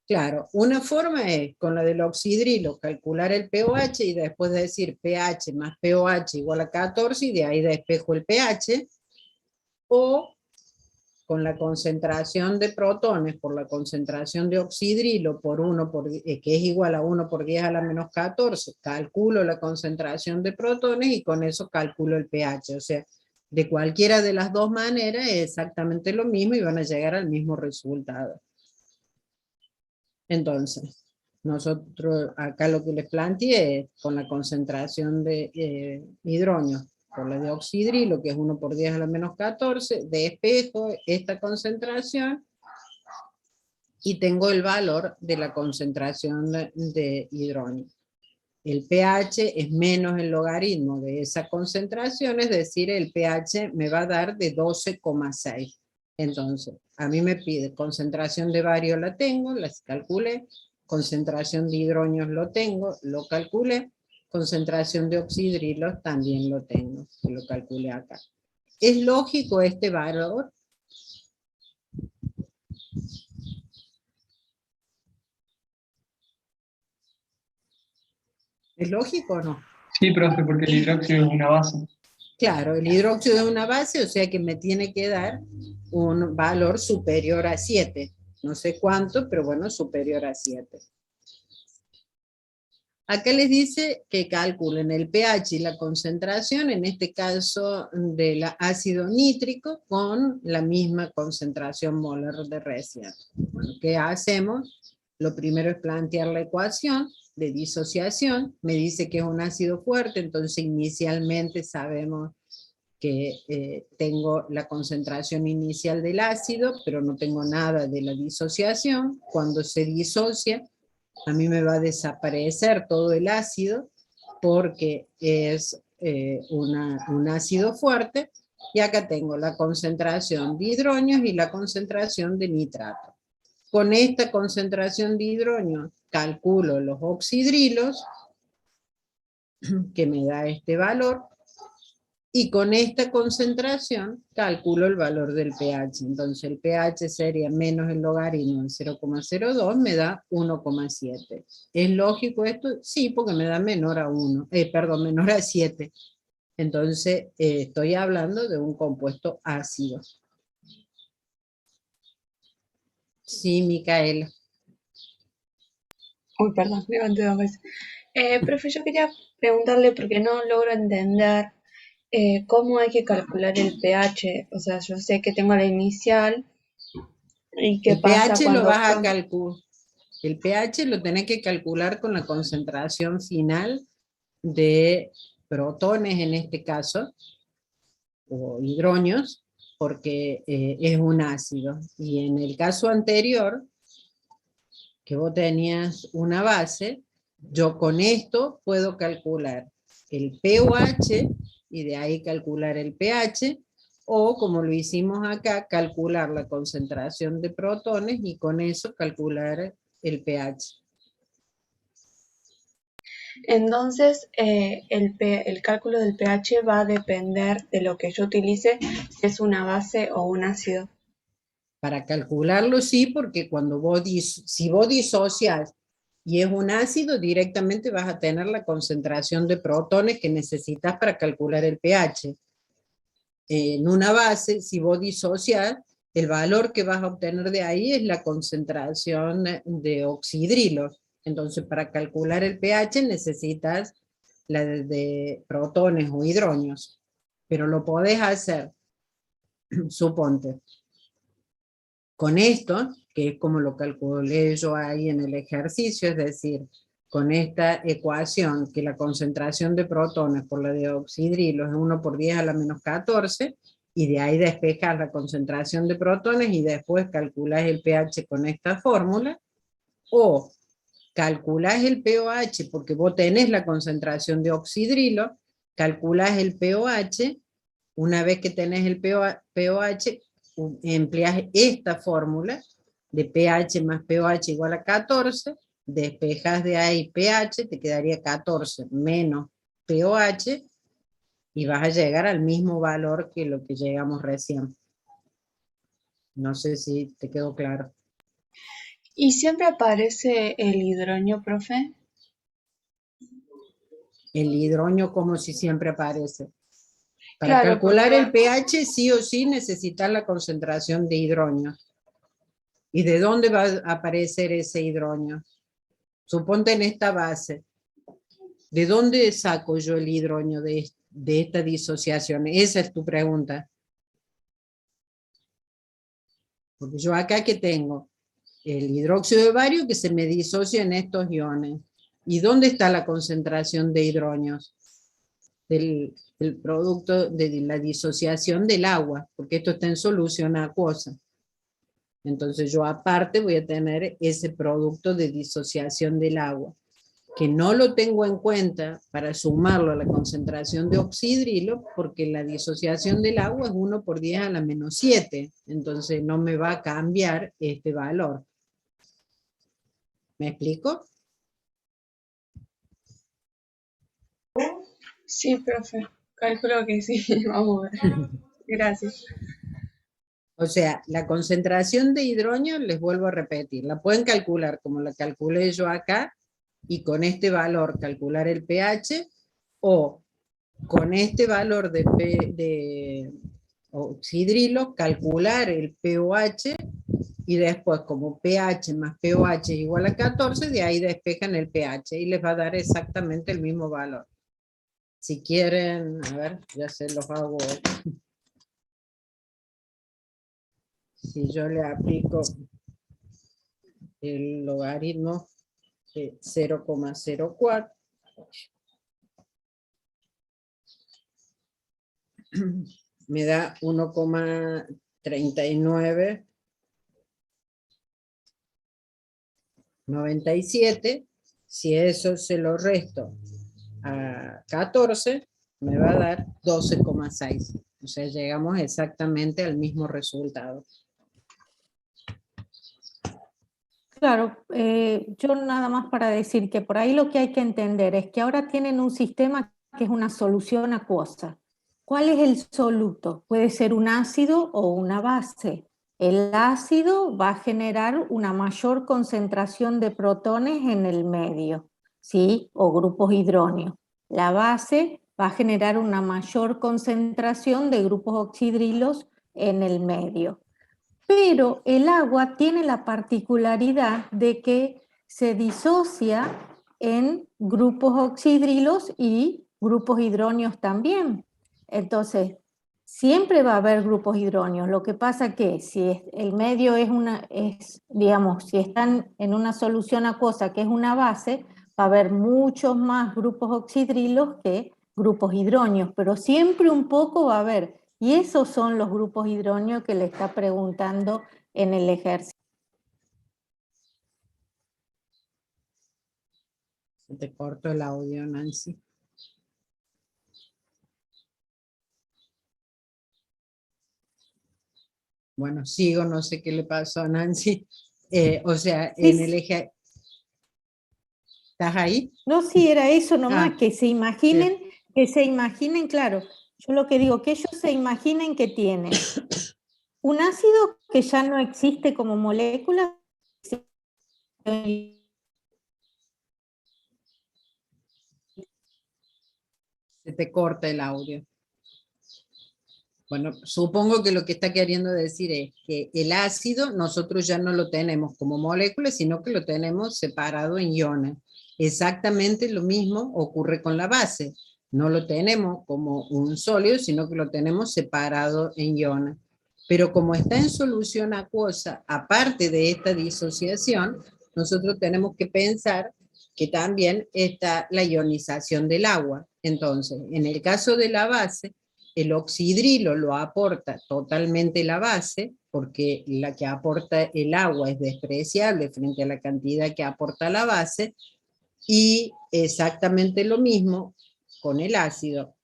Claro, una forma es con la del oxidrilo calcular el pOH y después decir pH más pOH igual a 14 y de ahí despejo el pH, o con la concentración de protones por la concentración de oxidrilo por 1 por, que es igual a 1 por 10 a la menos 14, calculo la concentración de protones y con eso calculo el pH. O sea, de cualquiera de las dos maneras es exactamente lo mismo y van a llegar al mismo resultado. Entonces, nosotros acá lo que les planteé es con la concentración de hidronio por la de oxidrilo, que es 1 por 10 a la menos 14, despejo esta concentración y tengo el valor de la concentración de hidronio. El pH es menos el logaritmo de esa concentración, es decir, el pH me va a dar de 12,6. Entonces, a mí me pide concentración de bario, la tengo, las calculé, concentración de hidronios lo tengo, lo calculé, concentración de oxidrilos también lo tengo, lo calculé acá. ¿Es lógico este valor? ¿Es lógico o no? Sí, profe, porque el hidróxido es una base. Claro, el hidróxido es una base, o sea que me tiene que dar un valor superior a 7. No sé cuánto, pero bueno, superior a 7. Acá les dice que calculen el pH y la concentración, en este caso del ácido nítrico, con la misma concentración molar de recién. Bueno, ¿qué hacemos? Lo primero es plantear la ecuación de disociación. Me dice que es un ácido fuerte, entonces inicialmente sabemos que tengo la concentración inicial del ácido, pero no tengo nada de la disociación. Cuando se disocia, a mí me va a desaparecer todo el ácido, porque es un ácido fuerte, y acá tengo la concentración de hidroños y la concentración de nitrato. Con esta concentración de hidroños calculo los oxidrilos, que me da este valor, y con esta concentración calculo el valor del pH. Entonces el pH sería menos el logaritmo de 0,02, me da 1,7. ¿Es lógico esto? Sí, porque me da menor a 1, menor a 7. Entonces estoy hablando de un compuesto ácido. Sí, Micaela. Uy, perdón, levanté 2 veces. Profe, yo quería preguntarle, porque no logro entender cómo hay que calcular el pH. O sea, yo sé que tengo la inicial y qué El pasa pH lo cuando... vas a calcular. El pH lo tenés que calcular con la concentración final de protones en este caso, o hidroños, porque es un ácido. Y en el caso anterior, que vos tenías una base, yo con esto puedo calcular el pOH y de ahí calcular el pH, o como lo hicimos acá, calcular la concentración de protones y con eso calcular el pH. Entonces, el cálculo del pH va a depender de lo que yo utilice, si es una base o un ácido. Para calcularlo sí, porque cuando si vos disocias y es un ácido, directamente vas a tener la concentración de protones que necesitas para calcular el pH. En una base, si vos disocias, el valor que vas a obtener de ahí es la concentración de oxidrilos. Entonces, para calcular el pH necesitas la de protones o hidroños. Pero lo podés hacer, suponte, con esto, que es como lo calculé yo ahí en el ejercicio, es decir, con esta ecuación, que la concentración de protones por la de oxidrilos es 1 por 10 a la menos 14, y de ahí despejas la concentración de protones y después calculas el pH con esta fórmula, o calculás el pOH porque vos tenés la concentración de oxidrilo, calculás el pOH, una vez que tenés el pOH, empleas esta fórmula de pH más pOH igual a 14, despejas de ahí pH, te quedaría 14 menos pOH, y vas a llegar al mismo valor que lo que llegamos recién. No sé si te quedó claro. ¿Y siempre aparece el hidroño, profe? El hidroño como si siempre aparece. Para Claro, calcular porque el pH sí o sí necesitas la concentración de hidroño. ¿Y de dónde va a aparecer ese hidroño? Suponte en esta base. ¿De dónde saco yo el hidroño de esta disociación? Esa es tu pregunta. Porque yo acá que tengo el hidróxido de bario que se me disocia en estos iones. ¿Y dónde está la concentración de hidroños? Del producto de la disociación del agua, porque esto está en solución acuosa. Entonces yo aparte voy a tener ese producto de disociación del agua, que no lo tengo en cuenta para sumarlo a la concentración de oxidrilo, porque la disociación del agua es 1 por 10 a la menos 7, entonces no me va a cambiar este valor. ¿Me explico? sí, profe. Calculo que sí. Vamos a ver. Gracias. O sea, la concentración de hidroño, les vuelvo a repetir, la pueden calcular como la calculé yo acá, y con este valor calcular el pH, o con este valor de oxidrilo calcular el pOH, y después como pH más pOH es igual a 14, de ahí despejan el pH y les va a dar exactamente el mismo valor. Si quieren, a ver, ya se los hago. Si yo le aplico el logaritmo de 0,04, me da 1,3997. Si eso se lo resto a 14, me va a dar 12,6. O sea, llegamos exactamente al mismo resultado. Claro, yo nada más para decir que por ahí lo que hay que entender es que ahora tienen un sistema que es una solución acuosa. ¿Cuál es el soluto? Puede ser un ácido o una base. El ácido va a generar una mayor concentración de protones en el medio, ¿sí? O grupos hidróneos. La base va a generar una mayor concentración de grupos oxidrilos en el medio. Pero el agua tiene la particularidad de que se disocia en grupos oxidrilos y grupos hidróneos también. Entonces, siempre va a haber grupos hidróneos. Lo que pasa que si el medio digamos, si están en una solución acuosa que es una base, va a haber muchos más grupos oxidrilos que grupos hidróneos, pero siempre un poco va a haber. Y esos son los grupos hidróneos que le está preguntando en el ejercicio. Te corto el audio, Nancy. Bueno, sigo, no sé qué le pasó a Nancy. O sea, en el eje... ¿Estás ahí? No, sí, era eso nomás, que se imaginen, claro, yo lo que digo, que ellos se imaginen que tienen un ácido que ya no existe como molécula. Se te corta el audio. Bueno, supongo que lo que está queriendo decir es que el ácido nosotros ya no lo tenemos como molécula, sino que lo tenemos separado en iones. Exactamente lo mismo ocurre con la base. No lo tenemos como un sólido, sino que lo tenemos separado en iones. Pero como está en solución acuosa, aparte de esta disociación, nosotros tenemos que pensar que también está la ionización del agua. Entonces, en el caso de la base, el oxidrilo lo aporta totalmente la base, porque la que aporta el agua es despreciable frente a la cantidad que aporta la base, y exactamente lo mismo con el ácido.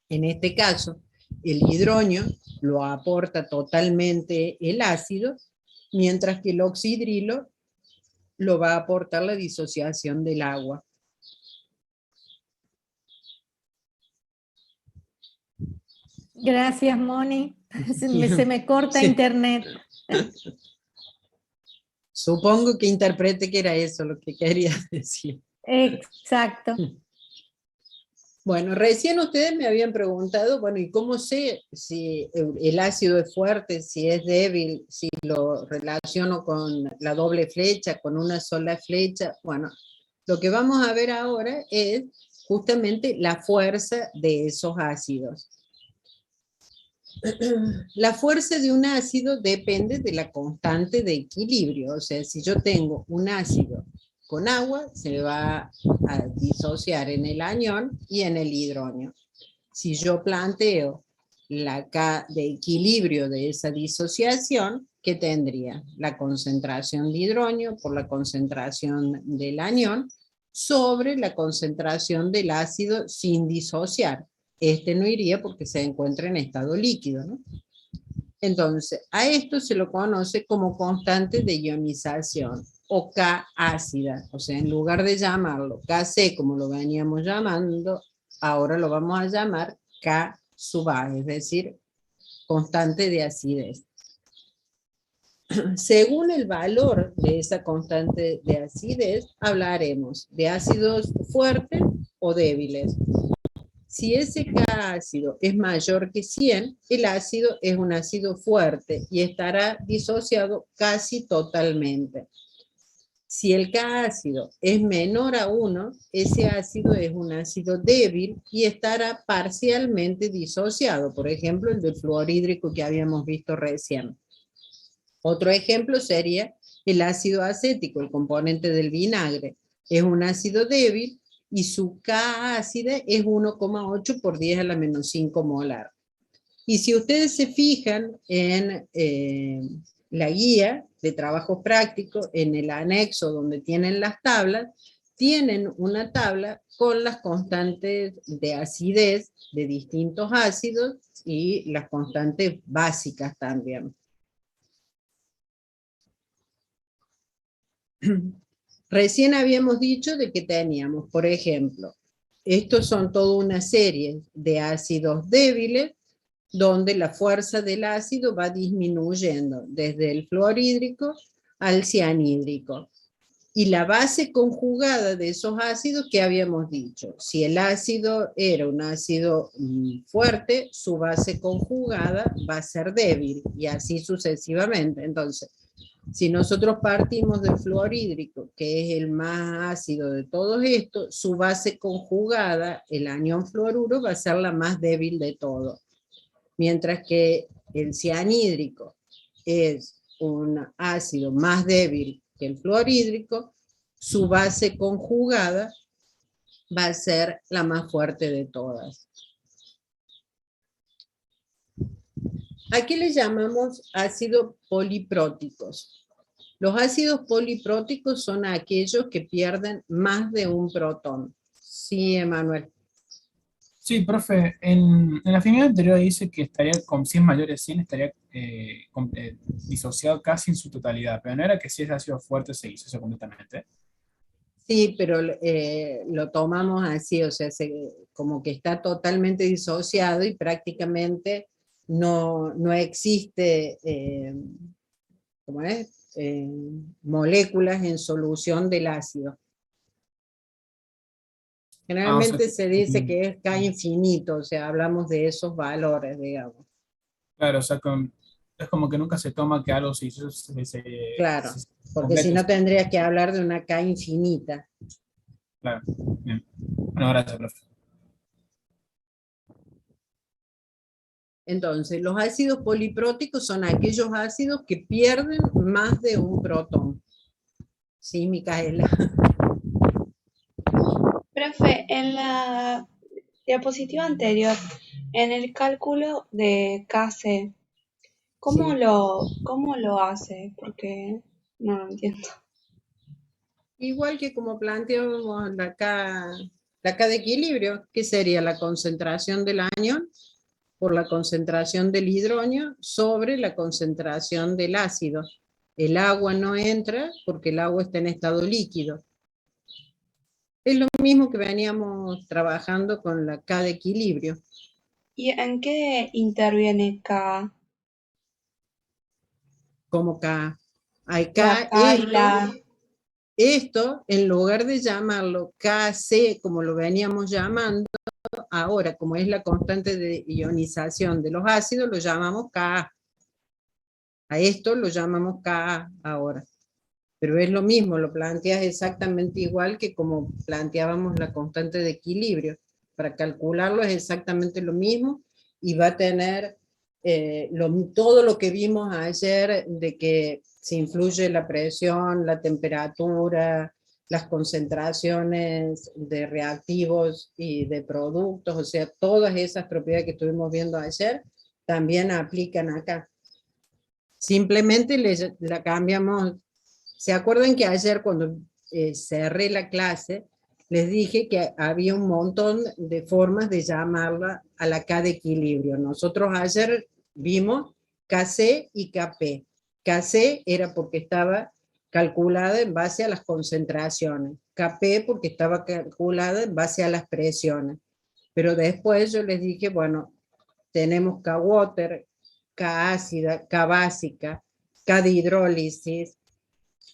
En este caso, el hidrógeno lo aporta totalmente el ácido, mientras que el oxidrilo lo va a aportar la disociación del agua. Gracias, Moni. Se me corta internet. Supongo que interprete que era eso lo que quería decir. Exacto. Bueno, recién ustedes me habían preguntado, bueno, ¿y cómo sé si el ácido es fuerte, si es débil, si lo relaciono con la doble flecha, con una sola flecha? Bueno, lo que vamos a ver ahora es justamente la fuerza de esos ácidos. La fuerza de un ácido depende de la constante de equilibrio, o sea, si yo tengo un ácido con agua, se va a disociar en el anión y en el hidrógeno. Si yo planteo la K de equilibrio de esa disociación, ¿qué tendría? La concentración de hidrógeno por la concentración del anión sobre la concentración del ácido sin disociar. Este no iría porque se encuentra en estado líquido, ¿no? Entonces, a esto se lo conoce como constante de ionización o K ácida. O sea, en lugar de llamarlo Kc como lo veníamos llamando, ahora lo vamos a llamar K sub A, es decir, constante de acidez. Según el valor de esa constante de acidez, hablaremos de ácidos fuertes o débiles. Si ese K ácido es mayor que 100, el ácido es un ácido fuerte y estará disociado casi totalmente. Si el K ácido es menor a 1, ese ácido es un ácido débil y estará parcialmente disociado. Por ejemplo, el del fluorhídrico que habíamos visto recién. Otro ejemplo sería el ácido acético, el componente del vinagre. Es un ácido débil y su K ácida es 1,8 por 10 a la menos 5 molar. Y si ustedes se fijan en la guía de trabajo práctico, en el anexo donde tienen las tablas, tienen una tabla con las constantes de acidez de distintos ácidos y las constantes básicas también. Recién habíamos dicho de que teníamos, por ejemplo, estos son toda una serie de ácidos débiles donde la fuerza del ácido va disminuyendo desde el fluorhídrico al cianhídrico. Y la base conjugada de esos ácidos, ¿qué habíamos dicho? Si el ácido era un ácido fuerte, su base conjugada va a ser débil, y así sucesivamente. Entonces, si nosotros partimos del fluorhídrico, que es el más ácido de todos estos, su base conjugada, el anión fluoruro, va a ser la más débil de todo. Mientras que el cianhídrico es un ácido más débil que el fluorhídrico, su base conjugada va a ser la más fuerte de todas. ¿A qué le llamamos ácidos polipróticos? Los ácidos polipróticos son aquellos que pierden más de un protón. Sí, Emanuel. Sí, profe, en la figura anterior dice que estaría con 100 mayores 100, estaría disociado casi en su totalidad, pero no era que si es ácido fuerte se disocia completamente. Sí, pero lo tomamos así, o sea, como que está totalmente disociado y prácticamente no existe, ¿cómo es? Moléculas en solución del ácido. Generalmente o sea, se dice que es K infinito, o sea, hablamos de esos valores, digamos. claro, o sea, es como que nunca se toma que algo se Claro, porque complete. si no tendrías que hablar de una K infinita. Claro, bien. Bueno, gracias, profe. Entonces, los ácidos polipróticos son aquellos ácidos que pierden más de un protón. Sí, Micaela. Profe, en la diapositiva anterior, en el cálculo de KC, ¿cómo Sí. lo hace? Porque no lo entiendo. Igual que como planteamos la K de equilibrio, que sería la concentración del anión por la concentración del hidrógeno sobre la concentración del ácido. El agua no entra porque el agua está en estado líquido. Es lo mismo que veníamos trabajando con la K de equilibrio. ¿Y en qué interviene K? Como K. Hay La K, K y la... esto, en lugar de llamarlo KC, como lo veníamos llamando, ahora, como es la constante de ionización de los ácidos, lo llamamos Ka. A esto lo llamamos Ka ahora. Pero es lo mismo, lo planteas exactamente igual que como planteábamos la constante de equilibrio. Para calcularlo es exactamente lo mismo y va a tener todo lo que vimos ayer de que se influye la presión, la temperatura, las concentraciones de reactivos y de productos, o sea, todas esas propiedades que estuvimos viendo ayer también aplican acá. Simplemente la cambiamos. ¿Se acuerdan que ayer cuando cerré la clase les dije que había un montón de formas de llamarla a la K de equilibrio? Nosotros ayer vimos KC y KP. KC era porque estaba calculada en base a las concentraciones, KP porque estaba calculada en base a las presiones. Pero después yo les dije, bueno, tenemos K-water, K-ácida, K-básica, K de hidrólisis,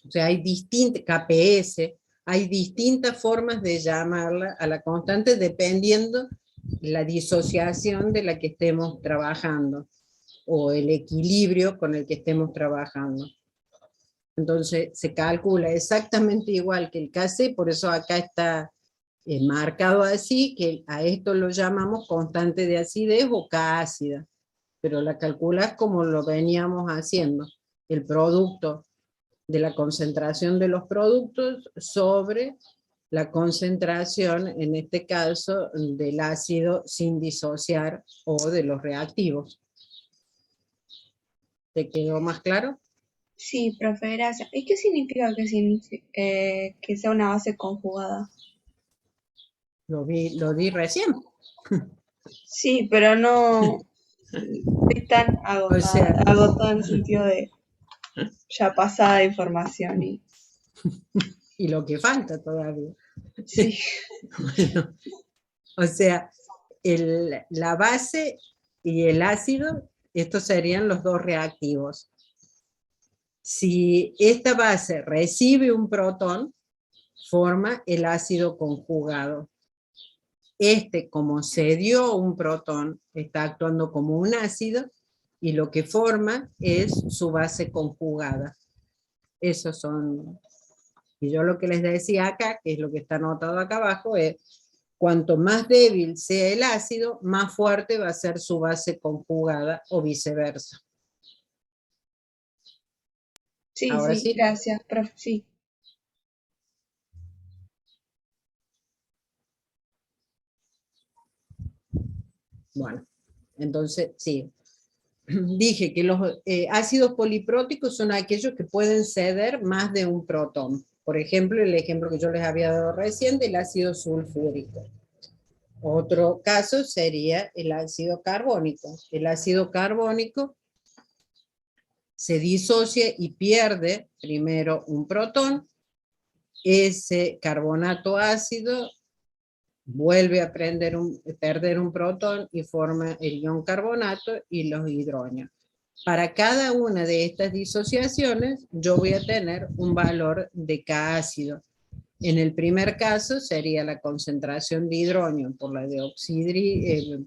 o sea, hay distintas, KPS, hay distintas formas de llamarla a la constante dependiendo la disociación de la que estemos trabajando o el equilibrio con el que estemos trabajando. Entonces se calcula exactamente igual que el KC, por eso acá está marcado así, que a esto lo llamamos constante de acidez o K ácida, pero la calculas como lo veníamos haciendo, el producto de la concentración de los productos sobre la concentración, en este caso, del ácido sin disociar o de los reactivos. ¿Te quedó más claro? Sí, profe, gracias. ¿Y qué significa que sea una base conjugada? Lo di recién. Sí, pero no estoy tan O sea, agotada en el sentido de ya pasada de información. y lo que falta todavía. Sí, Bueno, o sea, la base y el ácido, estos serían los dos reactivos. Si esta base recibe un protón, forma el ácido conjugado. Como se dio un protón, está actuando como un ácido y lo que forma es su base conjugada. Esos son, y yo lo que les decía acá, que es lo que está anotado acá abajo, es cuanto más débil sea el ácido, más fuerte va a ser su base conjugada o viceversa. Ahora sí, sí. gracias, profe, sí. Bueno, entonces sí. Dije que los ácidos polipróticos son aquellos que pueden ceder más de un protón. Por ejemplo, el ejemplo que yo les había dado recién del ácido sulfúrico. Otro caso sería el ácido carbónico. El ácido carbónico se disocia y pierde primero un protón. Ese carbonato ácido vuelve a perder un protón y forma el ion carbonato y los hidrógenos. Para cada una de estas disociaciones, yo voy a tener un valor de K ácido. En el primer caso sería la concentración de hidrógeno por la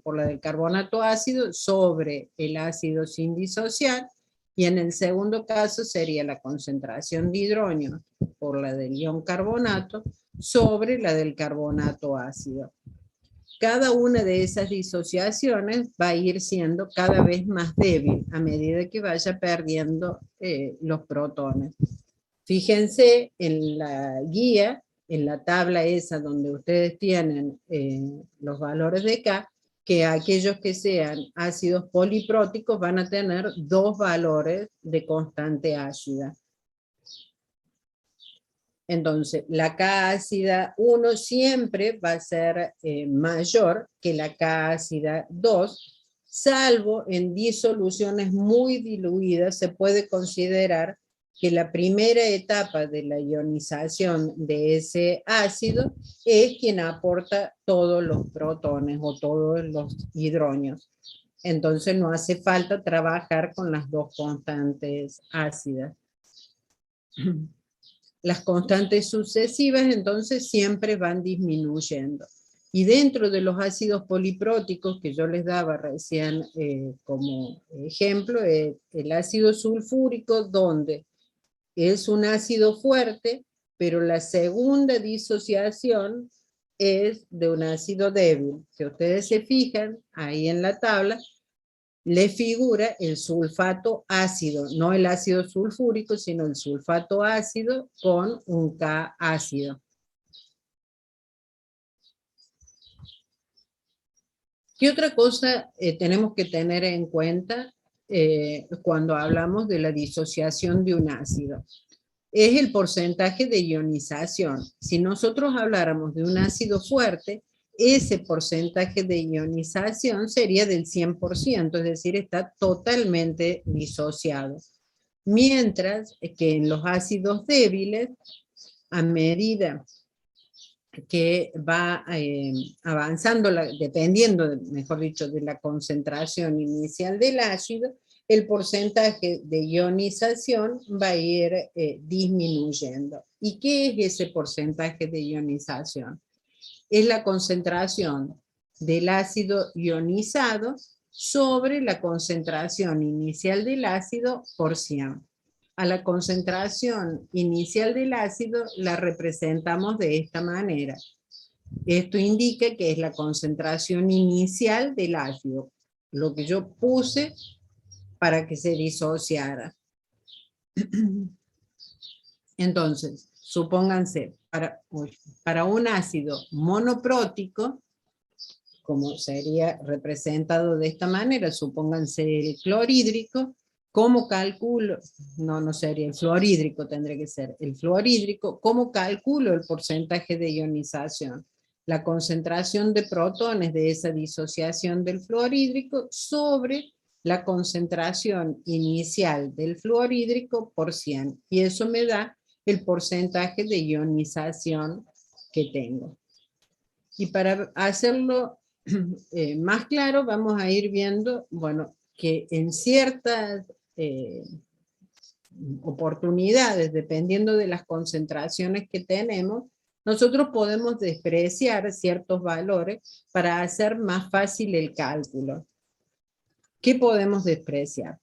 por la del carbonato ácido sobre el ácido sin disociar, y en el segundo caso sería la concentración de hidrógeno por la del ion carbonato sobre la del carbonato ácido. Cada una de esas disociaciones va a ir siendo cada vez más débil a medida que vaya perdiendo los protones. Fíjense en la guía, en la tabla esa donde ustedes tienen los valores de K, que aquellos que sean ácidos polipróticos van a tener dos valores de constante ácida. Entonces, la K ácida 1 siempre va a ser mayor que la K ácida 2, salvo en disoluciones muy diluidas, se puede considerar que la primera etapa de la ionización de ese ácido es quien aporta todos los protones o todos los hidrógenos. Entonces no hace falta trabajar con las dos constantes ácidas. Las constantes sucesivas entonces siempre van disminuyendo. Y dentro de los ácidos polipróticos que yo les daba recién como ejemplo, el ácido sulfúrico, donde es un ácido fuerte, pero la segunda disociación es de un ácido débil. Si ustedes se fijan ahí en la tabla, le figura el sulfato ácido, no el ácido sulfúrico, sino el sulfato ácido con un K ácido. ¿Qué otra cosa tenemos que tener en cuenta cuando hablamos de la disociación de un ácido? Es el porcentaje de ionización. Si nosotros habláramos de un ácido fuerte, ese porcentaje de ionización sería del 100%, es decir, está totalmente disociado. Mientras que en los ácidos débiles, a medida que va avanzando, dependiendo, mejor dicho, de la concentración inicial del ácido, el porcentaje de ionización va a ir disminuyendo. ¿Y qué es ese porcentaje de ionización? Es la concentración del ácido ionizado sobre la concentración inicial del ácido por 100. A la concentración inicial del ácido la representamos de esta manera. Esto indica que es la concentración inicial del ácido, lo que yo puse para que se disociara. Entonces, supónganse para un ácido monoprótico, como sería representado de esta manera, supónganse el clorhídrico, ¿cómo calculo? No sería el fluorhídrico, tendría que ser el fluorhídrico. ¿Cómo calculo el porcentaje de ionización? La concentración de protones de esa disociación del fluorhídrico sobre la concentración inicial del fluorhídrico por 100. Y eso me da el porcentaje de ionización que tengo. Y para hacerlo más claro, vamos a ir viendo, bueno, que en ciertas oportunidades, dependiendo de las concentraciones que tenemos, nosotros podemos despreciar ciertos valores para hacer más fácil el cálculo. ¿Qué podemos despreciar?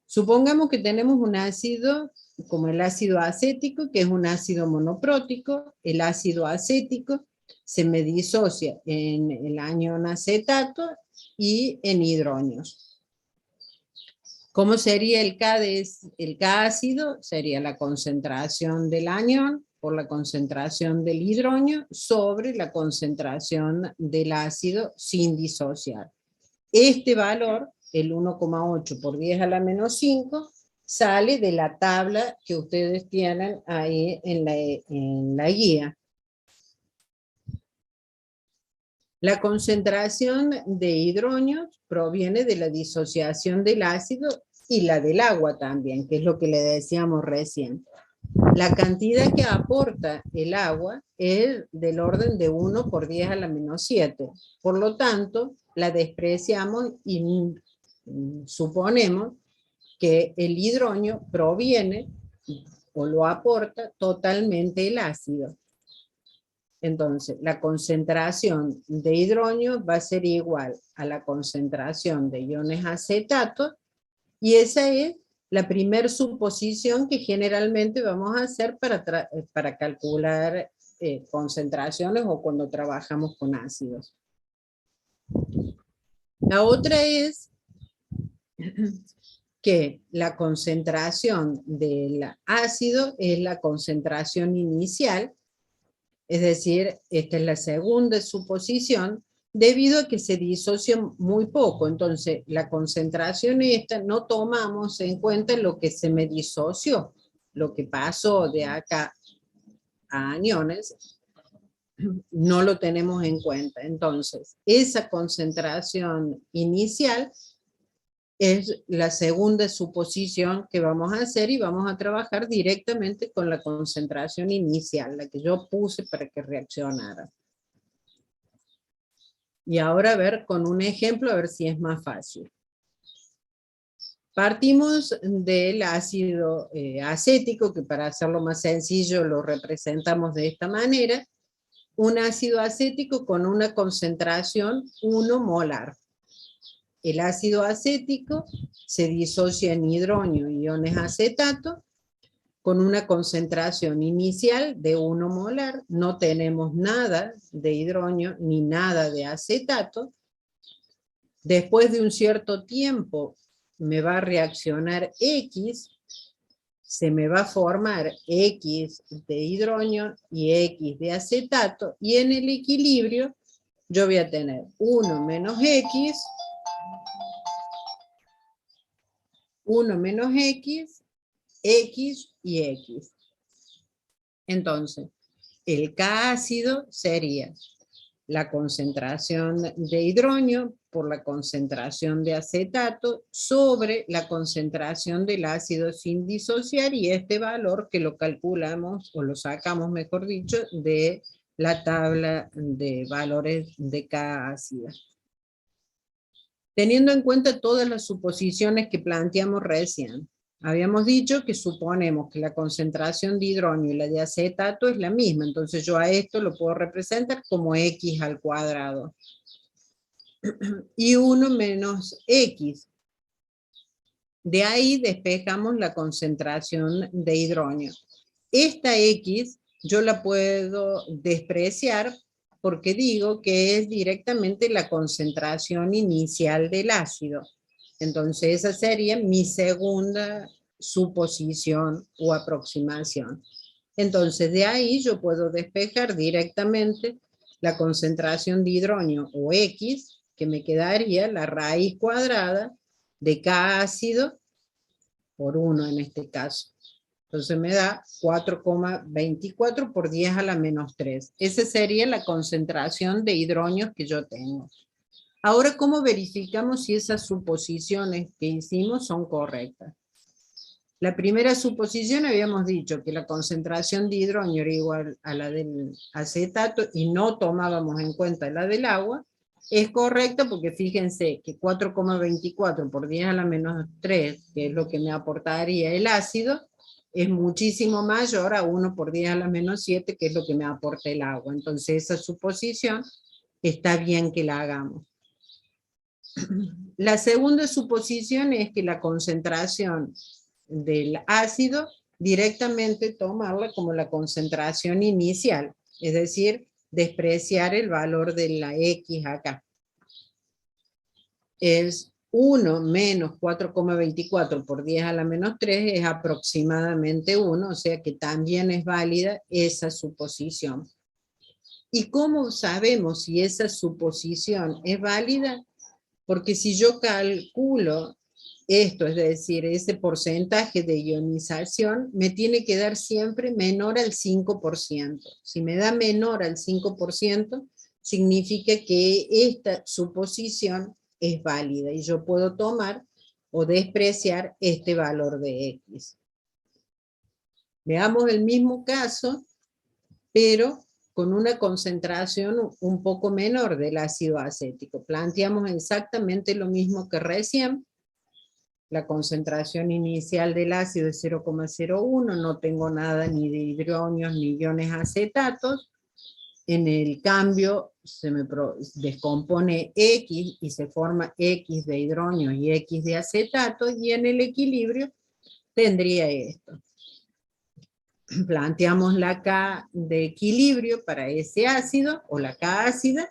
Supongamos que tenemos un ácido como el ácido acético, que es un ácido monoprótico. El ácido acético se me disocia en el anión acetato y en hidronios. ¿Cómo sería el K ácido? Sería la concentración del anión por la concentración del hidronio sobre la concentración del ácido sin disociar. Este valor, el 1,8 por 10 a la menos 5, sale de la tabla que ustedes tienen ahí en la guía. La concentración de hidronios proviene de la disociación del ácido y la del agua también, que es lo que le decíamos recién. La cantidad que aporta el agua es del orden de 1 por 10 a la menos 7. Por lo tanto, la despreciamos y suponemos que el hidronio proviene o lo aporta totalmente el ácido. Entonces, la concentración de hidronio va a ser igual a la concentración de iones acetato, y esa es la primera suposición que generalmente vamos a hacer para calcular concentraciones o cuando trabajamos con ácidos. La otra es que la concentración del ácido es la concentración inicial, es decir, esta es la segunda suposición, debido a que se disocia muy poco. Entonces, la concentración esta no tomamos en cuenta lo que se me disoció, lo que pasó de acá a aniones, no lo tenemos en cuenta. Entonces, esa concentración inicial es la segunda suposición que vamos a hacer y vamos a trabajar directamente con la concentración inicial, la que yo puse para que reaccionara. Y ahora a ver con un ejemplo, a ver si es más fácil. Partimos del ácido acético, que para hacerlo más sencillo lo representamos de esta manera. Un ácido acético con una concentración 1 molar. El ácido acético se disocia en hidronio y iones acetato con una concentración inicial de 1 molar. No tenemos nada de hidronio ni nada de acetato. Después de un cierto tiempo me va a reaccionar X, se me va a formar X de hidronio y X de acetato, y en el equilibrio yo voy a tener 1 menos X, 1 menos X, X y X. Entonces, el K ácido sería la concentración de hidronio por la concentración de acetato sobre la concentración del ácido sin disociar, y este valor que lo calculamos, o lo sacamos mejor dicho, de la tabla de valores de K ácida. Teniendo en cuenta todas las suposiciones que planteamos recién, habíamos dicho que suponemos que la concentración de hidronio y la de acetato es la misma, entonces yo a esto lo puedo representar como X al cuadrado. Y 1 menos X. De ahí despejamos la concentración de hidronio. Esta X yo la puedo despreciar porque digo que es directamente la concentración inicial del ácido. Entonces esa sería mi segunda suposición o aproximación. Entonces de ahí yo puedo despejar directamente la concentración de hidrógeno o X, que me quedaría la raíz cuadrada de K ácido por 1 en este caso. Entonces me da 4,24 por 10 a la menos 3. Esa sería la concentración de hidrógenos que yo tengo. Ahora, ¿cómo verificamos si esas suposiciones que hicimos son correctas? La primera suposición habíamos dicho que la concentración de hidrógeno era igual a la del acetato y no tomábamos en cuenta la del agua. Es correcta porque fíjense que 4,24 por 10 a la menos 3, que es lo que me aportaría el ácido, es muchísimo mayor a 1 por 10 a la menos 7, que es lo que me aporta el agua. Entonces esa suposición está bien que la hagamos. La segunda suposición es que la concentración del ácido directamente tomarla como la concentración inicial, es decir, despreciar el valor de la X acá. Es 1 menos 4,24 por 10 a la menos 3 es aproximadamente 1, o sea que también es válida esa suposición. ¿Y cómo sabemos si esa suposición es válida? Porque si yo calculo esto, es decir, ese porcentaje de ionización, me tiene que dar siempre menor al 5%. Si me da menor al 5%, significa que esta suposición es válida y yo puedo tomar o despreciar este valor de X. Veamos el mismo caso, pero con una concentración un poco menor del ácido acético. Planteamos exactamente lo mismo que recién. La concentración inicial del ácido es 0,01, no tengo nada ni de hidrógenos ni iones acetatos. En el cambio se me descompone X y se forma X de hidrógeno y X de acetato, y en el equilibrio tendría esto. Planteamos la K de equilibrio para ese ácido, o la K ácida,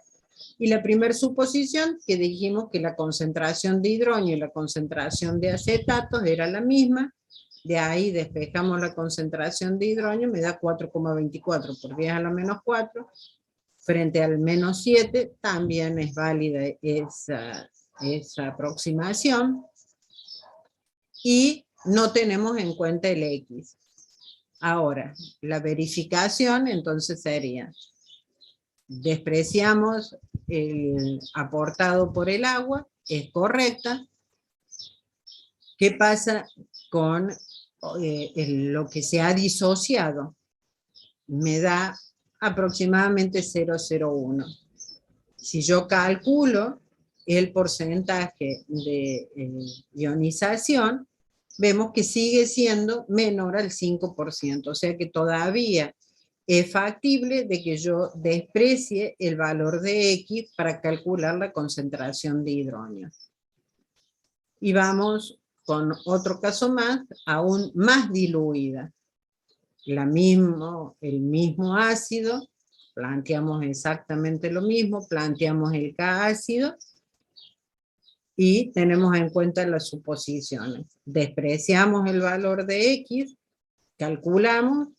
y la primera suposición que dijimos que la concentración de hidrógeno y la concentración de acetatos era la misma, de ahí despejamos la concentración de hidrógeno, me da 4,24 por 10 a la menos 4, frente al menos 7, también es válida esa aproximación, y no tenemos en cuenta el X. Ahora, la verificación entonces sería, despreciamos el aportado por el agua, es correcta. ¿Qué pasa con lo que se ha disociado? Me da aproximadamente 0,01. Si yo calculo el porcentaje de ionización, vemos que sigue siendo menor al 5%, o sea que todavía es factible de que yo desprecie el valor de X para calcular la concentración de hidrógeno. Y vamos con otro caso más, aún más diluida. El mismo ácido, planteamos exactamente lo mismo, planteamos el K ácido, y tenemos en cuenta las suposiciones. Despreciamos el valor de X, calculamos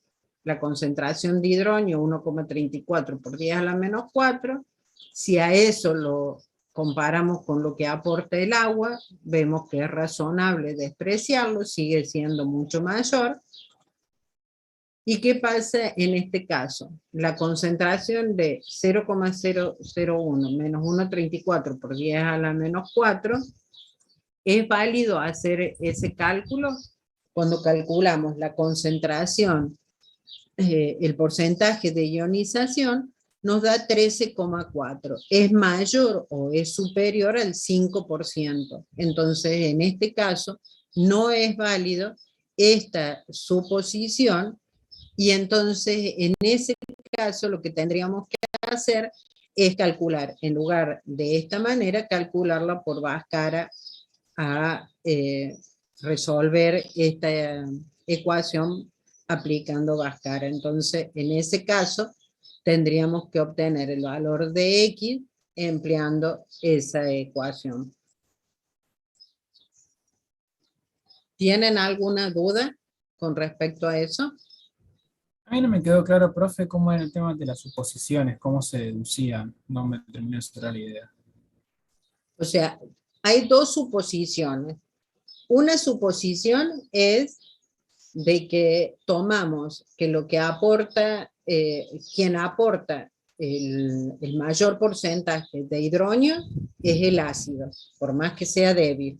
la concentración de hidrógeno 1,34 por 10 a la menos 4. Si a eso lo comparamos con lo que aporta el agua, vemos que es razonable despreciarlo, sigue siendo mucho mayor. ¿Y qué pasa en este caso? La concentración de 0,001 menos 1,34 por 10 a la menos 4, ¿es válido hacer ese cálculo? Cuando calculamos la concentración, el porcentaje de ionización, nos da 13,4. Es mayor o es superior al 5%. Entonces, en este caso, no es válido esta suposición. Y entonces, en ese caso, lo que tendríamos que hacer es calcular, en lugar de esta manera, calcularla por Bhaskara a resolver esta ecuación aplicando Bhaskara. Entonces, en ese caso, tendríamos que obtener el valor de X empleando esa ecuación. ¿Tienen alguna duda con respecto a eso? A mí no me quedó claro, profe, cómo era el tema de las suposiciones, cómo se deducían. No me terminó de cerrar la idea. O sea, hay dos suposiciones. Una suposición es de que tomamos que lo que aporta, quien aporta el mayor porcentaje de hidrógeno es el ácido, por más que sea débil.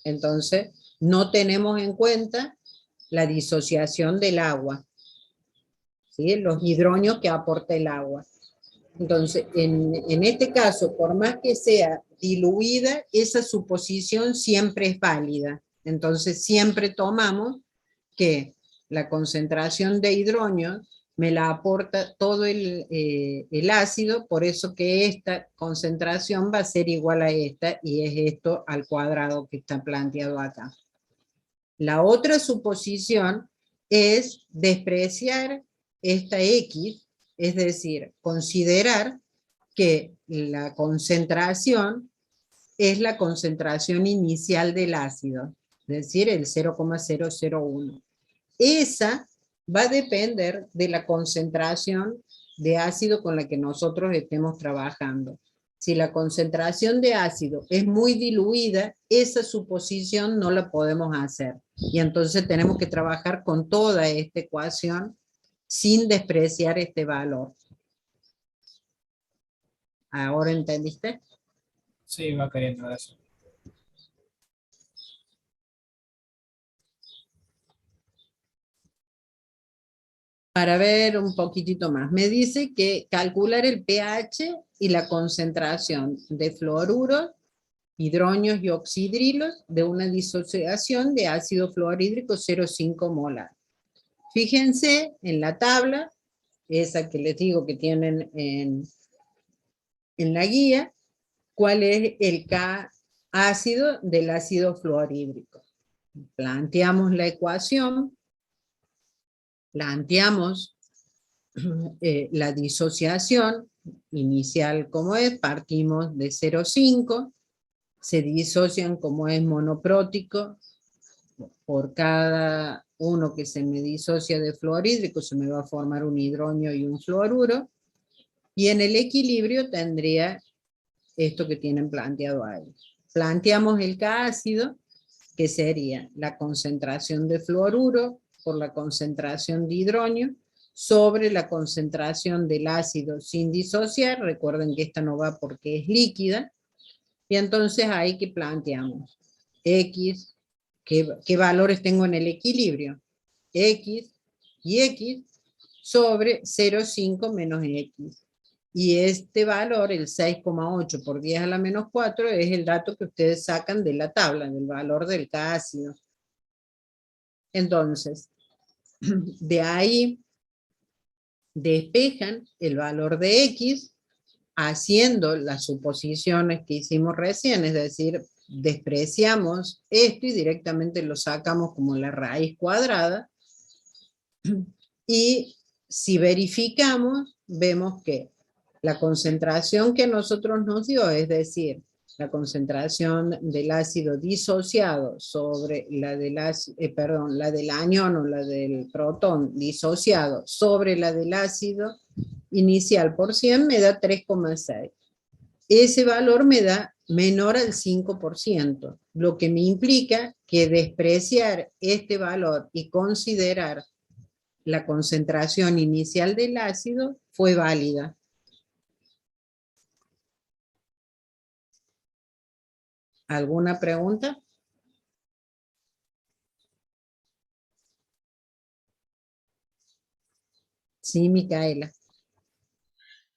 Entonces, no tenemos en cuenta la disociación del agua, ¿sí? Los hidrógenos que aporta el agua. Entonces, en este caso, por más que sea diluida, esa suposición siempre es válida. Entonces, siempre tomamos que la concentración de hidrógeno me la aporta todo el ácido, por eso que esta concentración va a ser igual a esta, y es esto al cuadrado que está planteado acá. La otra suposición es despreciar esta X, es decir, considerar que la concentración es la concentración inicial del ácido, es decir, el 0,001. Esa va a depender de la concentración de ácido con la que nosotros estemos trabajando. Si la concentración de ácido es muy diluida, esa suposición no la podemos hacer. Y entonces tenemos que trabajar con toda esta ecuación sin despreciar este valor. ¿Ahora entendiste? Sí, va cayendo, gracias. Para ver un poquitito más, me dice que calcular el pH y la concentración de fluoruros, hidrógenos y oxidrilos de una disociación de ácido fluorhídrico 0,5 molar. Fíjense en la tabla, esa que les digo que tienen en la guía, cuál es el K ácido del ácido fluorhídrico. Planteamos la ecuación, planteamos la disociación inicial como es, partimos de 0,5, se disocian como es monoprótico, por cada uno que se me disocia de fluorhídrico se me va a formar un hidrógeno y un fluoruro, y en el equilibrio tendría esto que tienen planteado ahí. Planteamos el K ácido, que sería la concentración de fluoruro por la concentración de hidrógeno sobre la concentración del ácido sin disociar. Recuerden que esta no va porque es líquida. Y entonces ahí que planteamos X, ¿qué valores tengo en el equilibrio? X y X sobre 0,5 menos X. Y este valor, el 6,8 por 10 a la menos 4, es el dato que ustedes sacan de la tabla, del valor del K ácido. Entonces, de ahí despejan el valor de X haciendo las suposiciones que hicimos recién, es decir, despreciamos esto y directamente lo sacamos como la raíz cuadrada, y si verificamos, vemos que la concentración que a nosotros nos dio, es decir, la concentración del ácido disociado sobre la del, la del anión o la del protón disociado sobre la del ácido inicial por 100 me da 3,6. Ese valor me da menor al 5%, lo que me implica que despreciar este valor y considerar la concentración inicial del ácido fue válida. ¿Alguna pregunta? Sí, Micaela.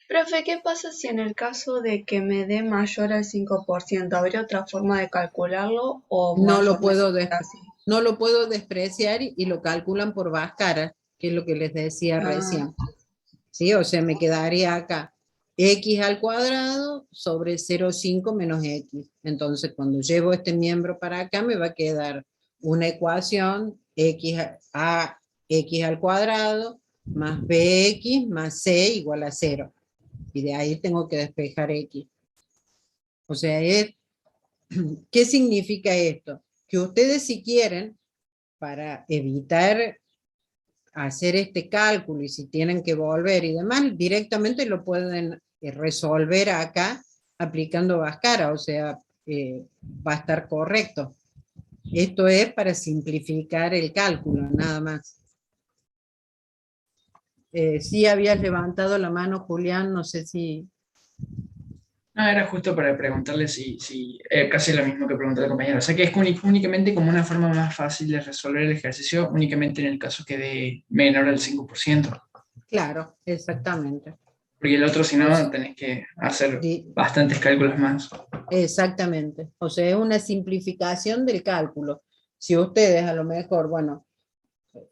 Profe, ¿qué pasa si en el caso de que me dé mayor al 5%, habría otra forma de calcularlo o No más lo o menos puedo, así? no lo puedo despreciar y lo calculan por Bhaskara, que es lo que les decía Ah, recién. ¿Sí? O sea, me quedaría acá x al cuadrado sobre 0,5 menos x. Entonces, cuando llevo este miembro para acá, me va a quedar una ecuación x al cuadrado más bx más c igual a 0. Y de ahí tengo que despejar x. O sea, ¿qué significa esto? Que ustedes, si quieren, para evitar hacer este cálculo y si tienen que volver y demás, directamente lo pueden resolver acá aplicando Bhaskara, o sea, va a estar correcto. Esto es para simplificar el cálculo, nada más. Sí habías levantado la mano, Julián, no sé si... No, era justo para preguntarle casi lo mismo que preguntó la compañera. O sea que es únicamente como una forma más fácil de resolver el ejercicio, únicamente en el caso que dé menor al 5%. Claro, exactamente. Porque el otro, si no, Pues, tenés que hacer di- bastantes cálculos más. exactamente. O sea, es una simplificación del cálculo. Si ustedes a lo mejor, bueno,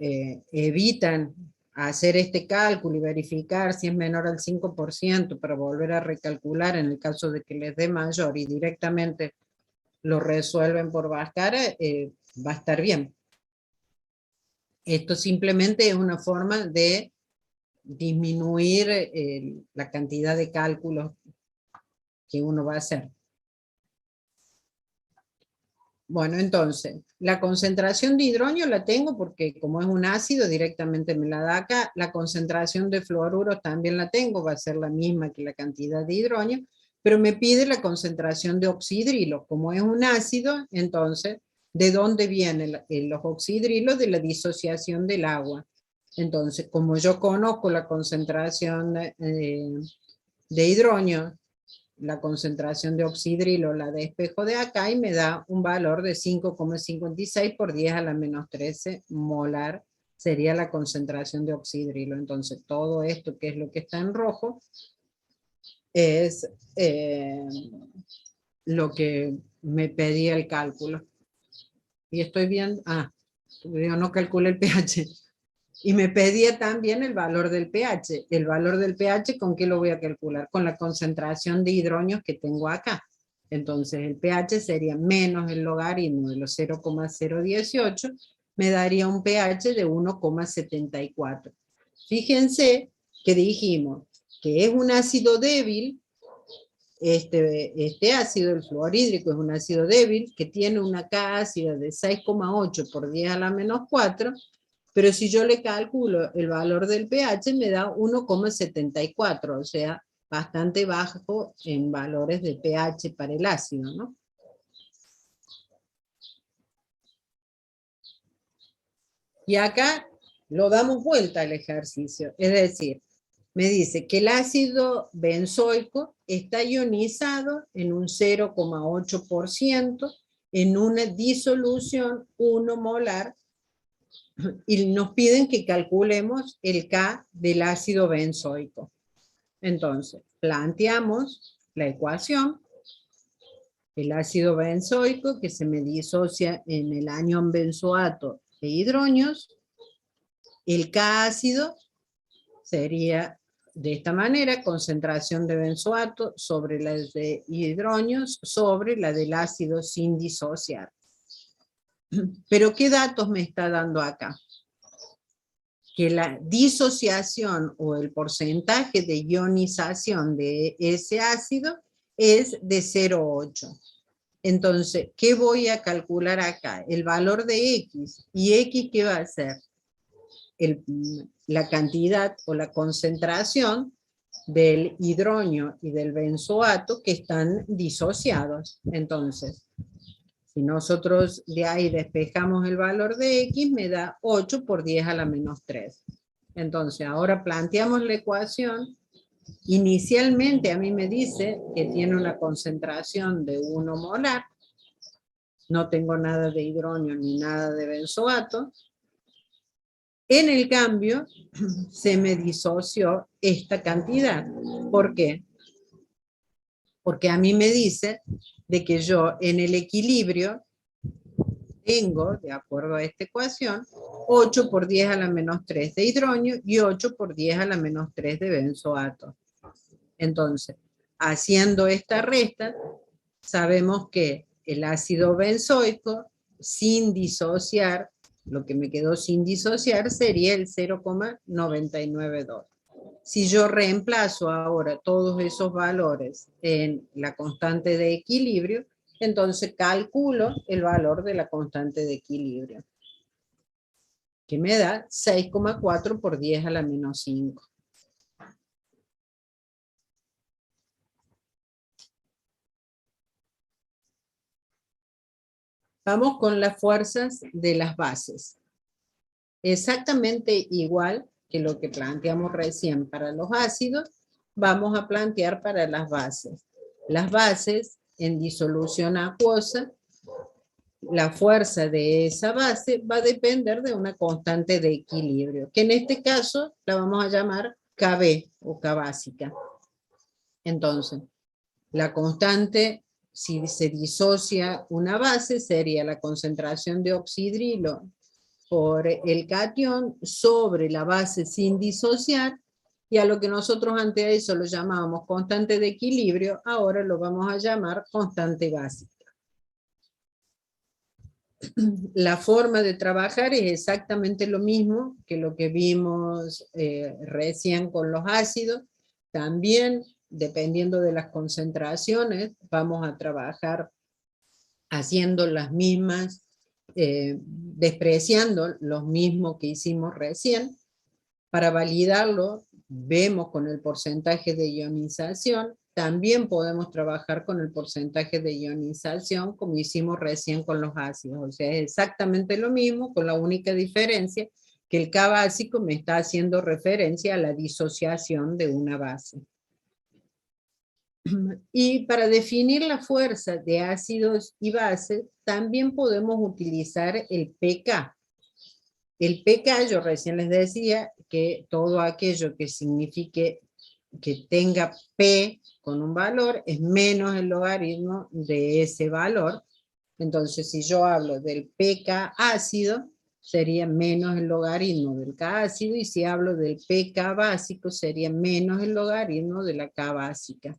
evitan hacer este cálculo y verificar si es menor al 5% para volver a recalcular en el caso de que les dé mayor y directamente lo resuelven por Bhaskara, va a estar bien. Esto simplemente es una forma de disminuir la cantidad de cálculos que uno va a hacer. Bueno, entonces, la concentración de hidrógeno la tengo porque como es un ácido, directamente me la da acá. La concentración de fluoruro también la tengo, va a ser la misma que la cantidad de hidrógeno, pero me pide la concentración de oxidrilo. Como es un ácido, entonces, ¿de dónde vienen los oxidrilos? De la disociación del agua. Entonces, como yo conozco la concentración de hidrógeno, la concentración de oxidrilo la despejo de acá y me da un valor de 5,56 por 10 a la menos 13 molar sería la concentración de oxidrilo. Entonces todo esto que es lo que está en rojo es lo que me pedía el cálculo. Y estoy viendo, yo no calculé el pH. Y me pedía también el valor del pH. El valor del pH, ¿con qué lo voy a calcular? Con la concentración de hidrógenos que tengo acá. Entonces el pH sería menos el logaritmo de los 0,018, me daría un pH de 1,74. Fíjense que dijimos que es un ácido débil, este ácido, el fluorhídrico, es un ácido débil que tiene una K ácida de 6,8 por 10 a la menos 4, pero si yo le calculo el valor del pH me da 1,74, o sea, bastante bajo en valores de pH para el ácido, ¿no? Y acá lo damos vuelta al ejercicio, es decir, me dice que el ácido benzoico está ionizado en un 0,8% en una disolución 1 molar y nos piden que calculemos el K del ácido benzoico. Entonces, planteamos la ecuación, el ácido benzoico que se me disocia en el anión benzoato de hidrógenos, el K ácido sería de esta manera, concentración de benzoato sobre la de hidrógenos sobre la del ácido sin disociar. Pero ¿qué datos me está dando acá? Que la disociación o el porcentaje de ionización de ese ácido es de 0,8. Entonces, ¿qué voy a calcular acá? El valor de X. ¿Y X qué va a ser? La cantidad o la concentración del hidrógeno y del benzoato que están disociados. Entonces, si nosotros de ahí despejamos el valor de X, me da 8 por 10 a la menos 3. Entonces, ahora planteamos la ecuación. Inicialmente a mí me dice que tiene una concentración de 1 molar. No tengo nada de hidrógeno ni nada de benzoato. En el cambio, se me disoció esta cantidad. ¿Por qué? Porque a mí me dice de que yo en el equilibrio tengo, de acuerdo a esta ecuación, 8 por 10 a la menos 3 de hidrógeno y 8 por 10 a la menos 3 de benzoato. Entonces, haciendo esta resta, sabemos que el ácido benzoico, sin disociar, lo que me quedó sin disociar sería el 0,992. Si yo reemplazo ahora todos esos valores en la constante de equilibrio, entonces calculo el valor de la constante de equilibrio, que me da 6,4 por 10 a la menos 5. Vamos con las fuerzas de las bases. Exactamente igual que lo que planteamos recién para los ácidos, vamos a plantear para las bases. Las bases en disolución acuosa, la fuerza de esa base va a depender de una constante de equilibrio, que en este caso la vamos a llamar Kb o K básica. Entonces, la constante, si se disocia una base, sería la concentración de oxidrilo por el catión sobre la base sin disociar, y a lo que nosotros antes de eso lo llamábamos constante de equilibrio, ahora lo vamos a llamar constante básica. La forma de trabajar es exactamente lo mismo que lo que vimos recién con los ácidos. También, dependiendo de las concentraciones, vamos a trabajar haciendo las mismas, despreciando los mismos que hicimos recién. Para validarlo, vemos con el porcentaje de ionización. También podemos trabajar con el porcentaje de ionización como hicimos recién con los ácidos. O sea, es exactamente lo mismo, con la única diferencia que el K básico me está haciendo referencia a la disociación de una base. Y para definir la fuerza de ácidos y bases, también podemos utilizar el pK. El pK, yo recién les decía que todo aquello que signifique que tenga P con un valor es menos el logaritmo de ese valor. Entonces, si yo hablo del pK ácido, sería menos el logaritmo del K ácido, y si hablo del pK básico, sería menos el logaritmo de la K básica.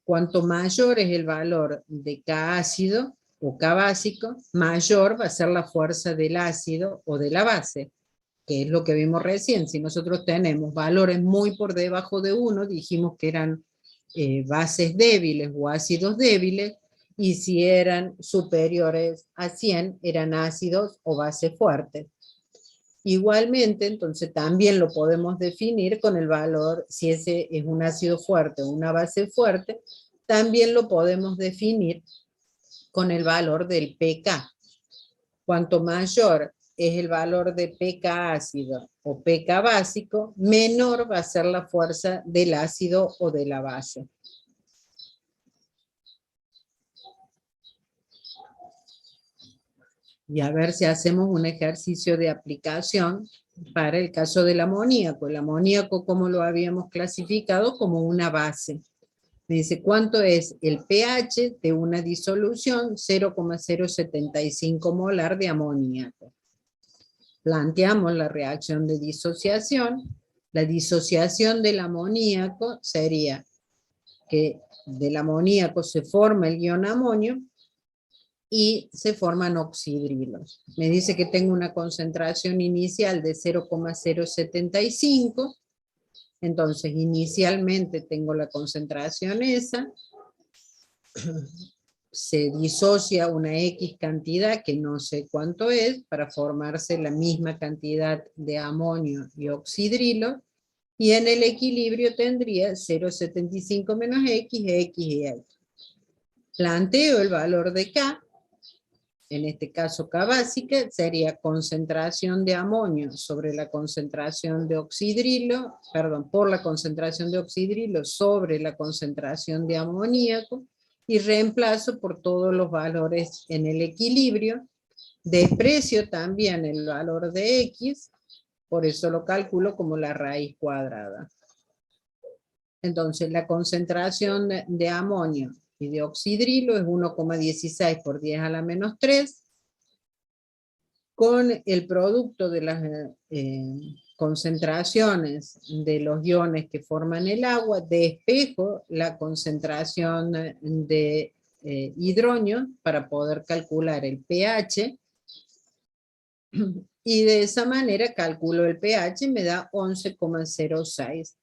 Cuanto mayor es el valor de K ácido o K básico, mayor va a ser la fuerza del ácido o de la base, que es lo que vimos recién. Si nosotros tenemos valores muy por debajo de 1, dijimos que eran bases débiles o ácidos débiles, y si eran superiores a 100, eran ácidos o bases fuertes. Igualmente, entonces también lo podemos definir con el valor, si ese es un ácido fuerte o una base fuerte, también lo podemos definir con el valor del pK. Cuanto mayor es el valor de pK ácido o pK básico, menor va a ser la fuerza del ácido o de la base. Y a ver si hacemos un ejercicio de aplicación para el caso del amoníaco. El amoníaco, ¿cómo lo habíamos clasificado? Como una base. Me dice, ¿cuánto es el pH de una disolución? 0,075 molar de amoníaco. Planteamos la reacción de disociación. La disociación del amoníaco sería que del amoníaco se forma el ion amonio y se forman oxidrilos. Me dice que tengo una concentración inicial de 0,075. Entonces, inicialmente tengo la concentración esa, se disocia una X cantidad que no sé cuánto es, para formarse la misma cantidad de amonio y oxidrilo, y en el equilibrio tendría 0,75 menos X, X y X. Planteo el valor de K, en este caso K básica, sería concentración de amonio sobre la concentración de oxidrilo, perdón, por la concentración de oxidrilo sobre la concentración de amoníaco, y reemplazo por todos los valores en el equilibrio. Desprecio también el valor de X, por eso lo calculo como la raíz cuadrada. Entonces la concentración de amonio y de oxidrilo es 1,16 por 10 a la menos 3, con el producto de las concentraciones de los iones que forman el agua, despejo la concentración de hidrógeno para poder calcular el pH, y de esa manera calculo el pH y me da 11,06.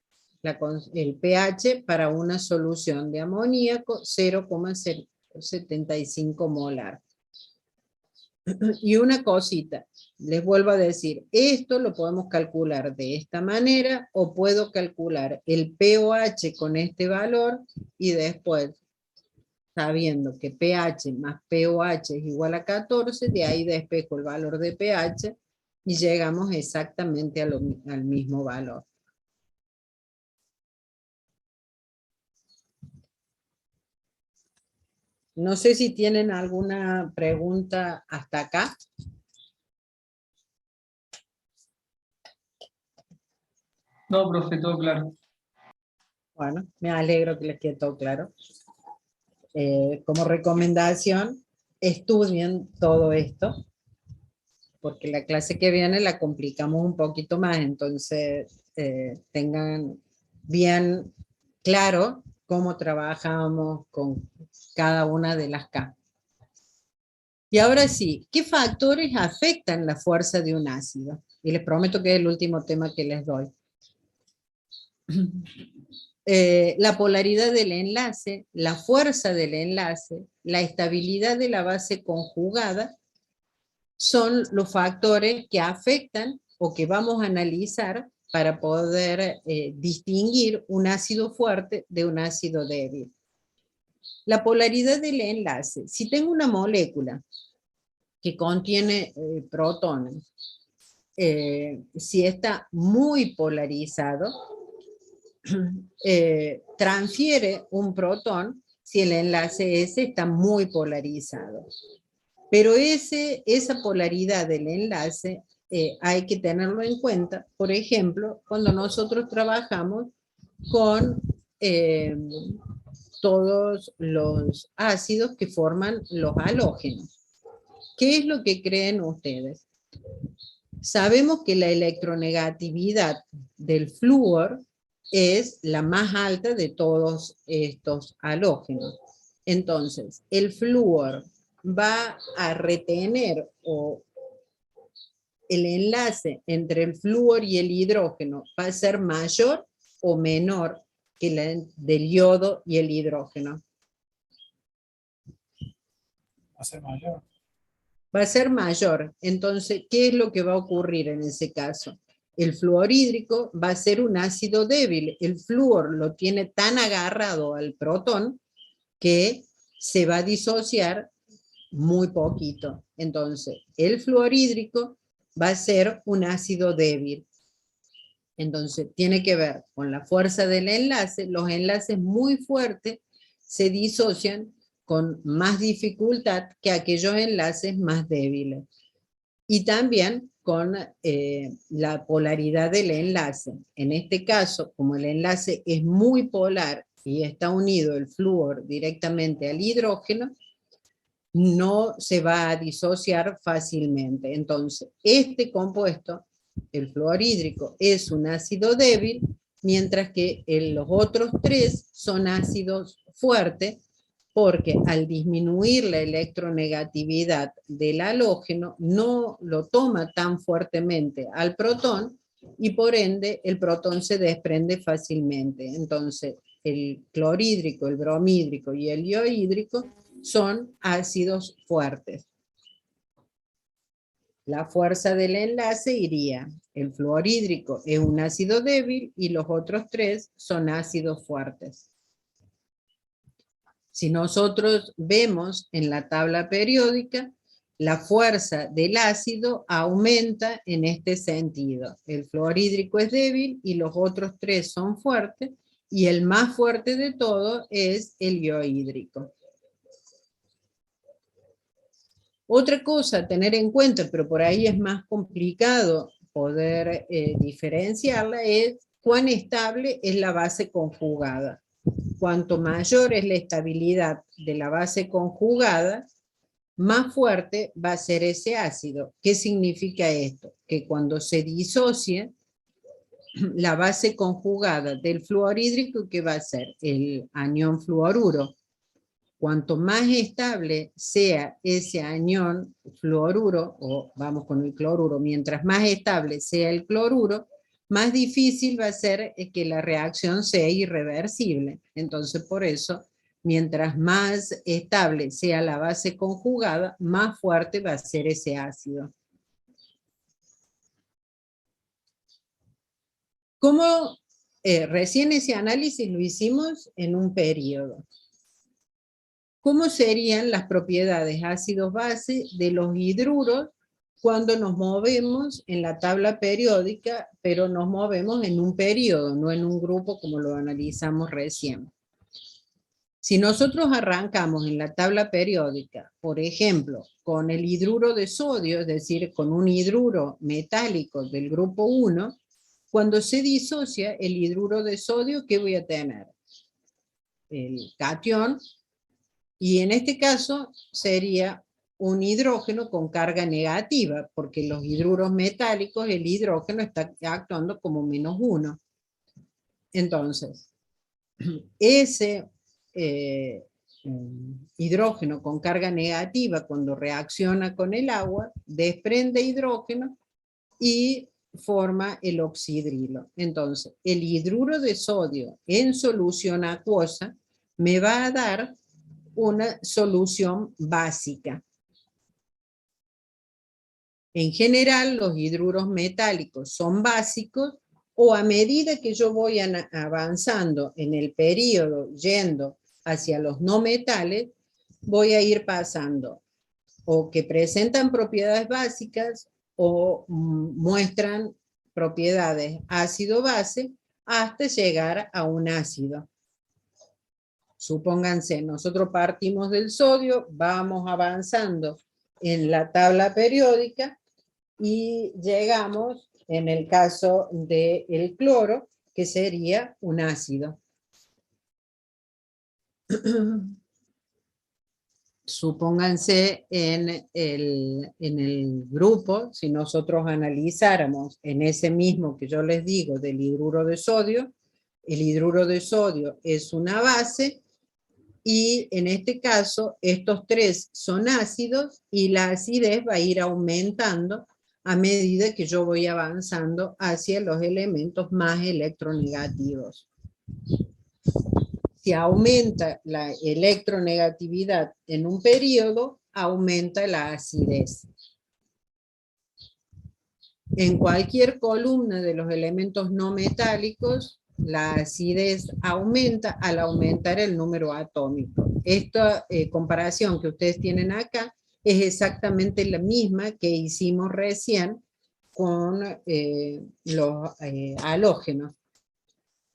El pH para una solución de amoníaco 0,075 molar. Y una cosita, les vuelvo a decir, esto lo podemos calcular de esta manera, o puedo calcular el pOH con este valor, y después, sabiendo que pH más pOH es igual a 14, de ahí despejo el valor de pH, y llegamos exactamente al mismo valor. No sé si tienen alguna pregunta hasta acá. No, profe, todo claro. Bueno, me alegro que les quede todo claro. Como recomendación, estudien todo esto, porque la clase que viene la complicamos un poquito más, entonces tengan bien claro cómo trabajamos con cada una de las K. Y ahora sí, ¿qué factores afectan la fuerza de un ácido? Y les prometo que es el último tema que les doy. La polaridad del enlace, la fuerza del enlace, la estabilidad de la base conjugada, son los factores que afectan o que vamos a analizar para poder distinguir un ácido fuerte de un ácido débil. La polaridad del enlace, si tengo una molécula que contiene protones, si está muy polarizado, transfiere un protón si el enlace S está muy polarizado. Pero esa polaridad del enlace hay que tenerlo en cuenta, por ejemplo, cuando nosotros trabajamos con todos los ácidos que forman los halógenos. ¿Qué es lo que creen ustedes? Sabemos que la electronegatividad del flúor es la más alta de todos estos halógenos. Entonces, el flúor va a retener el enlace entre el flúor y el hidrógeno va a ser mayor o menor que la del yodo y el hidrógeno. Va a ser mayor. Va a ser mayor. Entonces, ¿qué es lo que va a ocurrir en ese caso? El fluorhídrico va a ser un ácido débil. El flúor lo tiene tan agarrado al protón que se va a disociar muy poquito. Entonces, el fluorhídrico va a ser un ácido débil. Entonces, tiene que ver con la fuerza del enlace. Los enlaces muy fuertes se disocian con más dificultad que aquellos enlaces más débiles. Y también con la polaridad del enlace. En este caso, como el enlace es muy polar y está unido el flúor directamente al hidrógeno, no se va a disociar fácilmente. Entonces, este compuesto, el fluorhídrico, es un ácido débil, mientras que los otros tres son ácidos fuertes, porque al disminuir la electronegatividad del halógeno, no lo toma tan fuertemente al protón, y por ende el protón se desprende fácilmente. Entonces, el clorhídrico, el bromhídrico y el iohídrico son ácidos fuertes. La fuerza del enlace iría, el fluorhídrico es un ácido débil y los otros tres son ácidos fuertes. Si nosotros vemos en la tabla periódica, la fuerza del ácido aumenta en este sentido. El fluorhídrico es débil y los otros tres son fuertes, y el más fuerte de todo es el iohídrico. Otra cosa a tener en cuenta, pero por ahí es más complicado poder diferenciarla, es cuán estable es la base conjugada. Cuanto mayor es la estabilidad de la base conjugada, más fuerte va a ser ese ácido. ¿Qué significa esto? Que cuando se disocie la base conjugada del fluorhídrico, ¿qué va a ser? El anión fluoruro. Cuanto más estable sea ese anión fluoruro, o vamos con el cloruro, mientras más estable sea el cloruro, más difícil va a ser que la reacción sea irreversible. Entonces, por eso Mientras más estable sea la base conjugada, más fuerte va a ser ese ácido. Como recién ese análisis lo hicimos en un periodo. ¿Cómo serían las propiedades ácidos-base de los hidruros cuando nos movemos en la tabla periódica, pero nos movemos en un periodo, no en un grupo como lo analizamos recién? Si nosotros arrancamos en la tabla periódica, por ejemplo, con el hidruro de sodio, es decir, con un hidruro metálico del grupo 1, cuando se disocia el hidruro de sodio, ¿qué voy a tener? El catión, y en este caso sería un hidrógeno con carga negativa, porque los hidruros metálicos, el hidrógeno está actuando como -1. Entonces, ese hidrógeno con carga negativa, cuando reacciona con el agua, desprende hidrógeno y forma el oxidrilo. Entonces, el hidruro de sodio en solución acuosa me va a dar una solución básica. En general, los hidruros metálicos son básicos, o a medida que yo voy avanzando en el periodo, yendo hacia los no metales, voy a ir pasando o que presentan propiedades básicas o muestran propiedades ácido-base hasta llegar a un ácido. Supónganse, nosotros partimos del sodio, vamos avanzando en la tabla periódica y llegamos, en el caso del cloro, que sería un ácido. Supónganse en el grupo, si nosotros analizáramos en ese mismo que yo les digo del hidruro de sodio, el hidruro de sodio es una base y en este caso estos tres son ácidos y la acidez va a ir aumentando a medida que yo voy avanzando hacia los elementos más electronegativos. Si aumenta la electronegatividad en un periodo, aumenta la acidez. En cualquier columna de los elementos no metálicos, la acidez aumenta al aumentar el número atómico. Esta comparación que ustedes tienen acá es exactamente la misma que hicimos recién con los halógenos.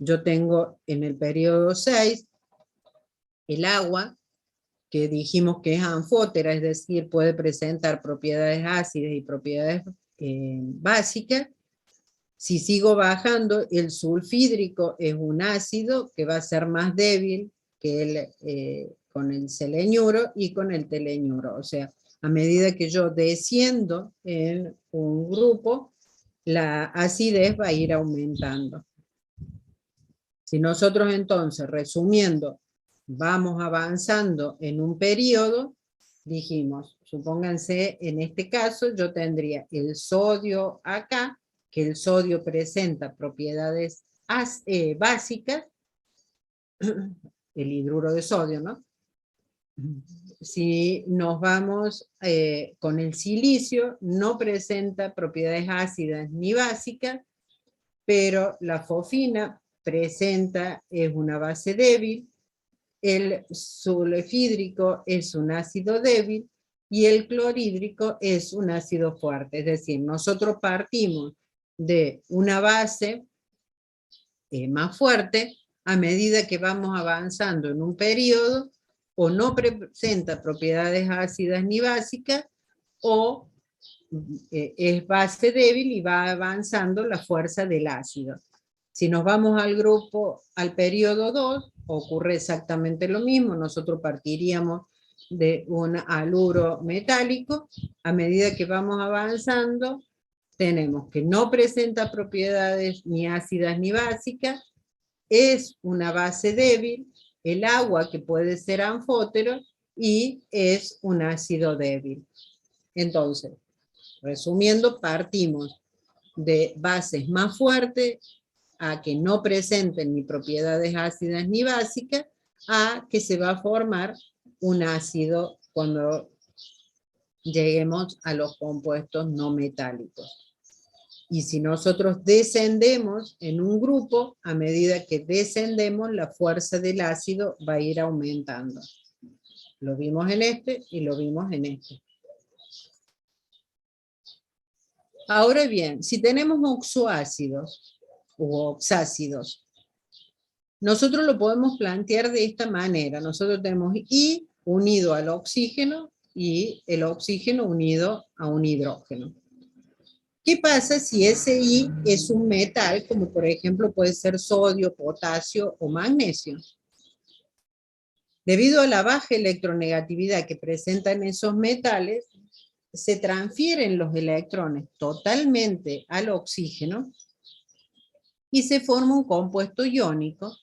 Yo tengo en el periodo 6 el agua, que dijimos que es anfótera, es decir, puede presentar propiedades ácidas y propiedades básicas. Si sigo bajando, el sulfídrico es un ácido que va a ser más débil que con el seleñuro y con el teleñuro. O sea, a medida que yo desciendo en un grupo, la acidez va a ir aumentando. Si nosotros entonces, resumiendo, vamos avanzando en un periodo, dijimos, supónganse en este caso, yo tendría el sodio acá, que el sodio presenta propiedades básicas, el hidruro de sodio, ¿no? Si nos vamos con el silicio, no presenta propiedades ácidas ni básicas, pero la fosfina presenta, es una base débil, el sulfídrico es un ácido débil y el clorhídrico es un ácido fuerte. Es decir, nosotros partimos de una base más fuerte a medida que vamos avanzando en un periodo, o no presenta propiedades ácidas ni básicas, o es base débil y va avanzando la fuerza del ácido. Si nos vamos al grupo, al periodo 2, ocurre exactamente lo mismo. Nosotros partiríamos de un haluro metálico. A medida que vamos avanzando, tenemos que no presenta propiedades ni ácidas ni básicas, es una base débil, el agua que puede ser anfótero y es un ácido débil. Entonces, resumiendo, partimos de bases más fuertes a que no presenten ni propiedades ácidas ni básicas, a que se va a formar un ácido cuando lleguemos a los compuestos no metálicos. Y si nosotros descendemos en un grupo, a medida que descendemos, la fuerza del ácido va a ir aumentando. Lo vimos en este y lo vimos en este. Ahora bien, si tenemos oxoácidos u oxácidos, nosotros lo podemos plantear de esta manera. Nosotros tenemos I unido al oxígeno y el oxígeno unido a un hidrógeno. ¿Qué pasa si ese I es un metal, como por ejemplo puede ser sodio, potasio o magnesio? Debido a la baja electronegatividad que presentan esos metales, se transfieren los electrones totalmente al oxígeno y se forma un compuesto iónico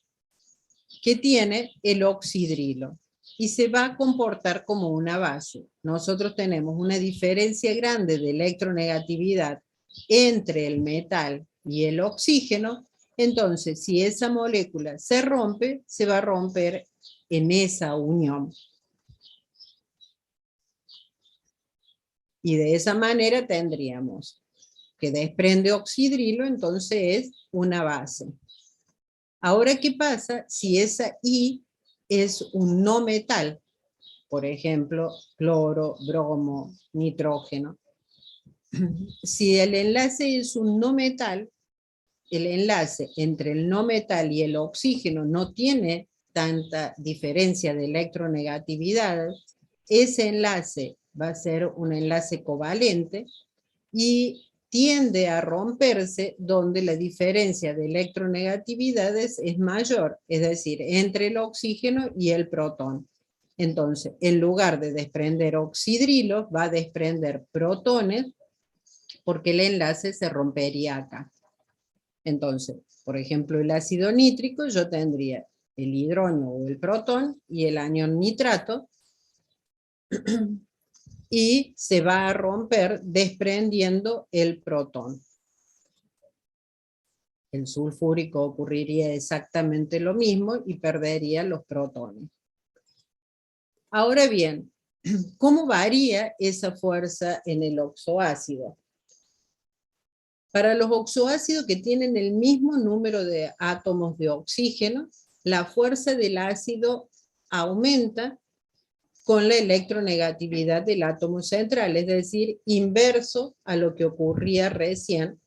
que tiene el oxidrilo y se va a comportar como una base. Nosotros tenemos una diferencia grande de electronegatividad entre el metal y el oxígeno, entonces si esa molécula se rompe, se va a romper en esa unión. Y de esa manera tendríamos que desprende oxidrilo, entonces es una base. Ahora, ¿qué pasa si esa I es un no metal? Por ejemplo, cloro, bromo, nitrógeno. Si el enlace es un no metal, el enlace entre el no metal y el oxígeno no tiene tanta diferencia de electronegatividad, ese enlace va a ser un enlace covalente y tiende a romperse donde la diferencia de electronegatividades es mayor, es decir, entre el oxígeno y el protón. Entonces, en lugar de desprender oxidrilos, va a desprender protones porque el enlace se rompería acá. Entonces, por ejemplo, el ácido nítrico, yo tendría el hidrógeno o el protón y el anión nitrato, y se va a romper desprendiendo el protón. El sulfúrico ocurriría exactamente lo mismo y perdería los protones. Ahora bien, ¿cómo varía esa fuerza en el oxoácido? Para los oxoácidos que tienen el mismo número de átomos de oxígeno, la fuerza del ácido aumenta con la electronegatividad del átomo central, es decir, inverso a lo que ocurría recién,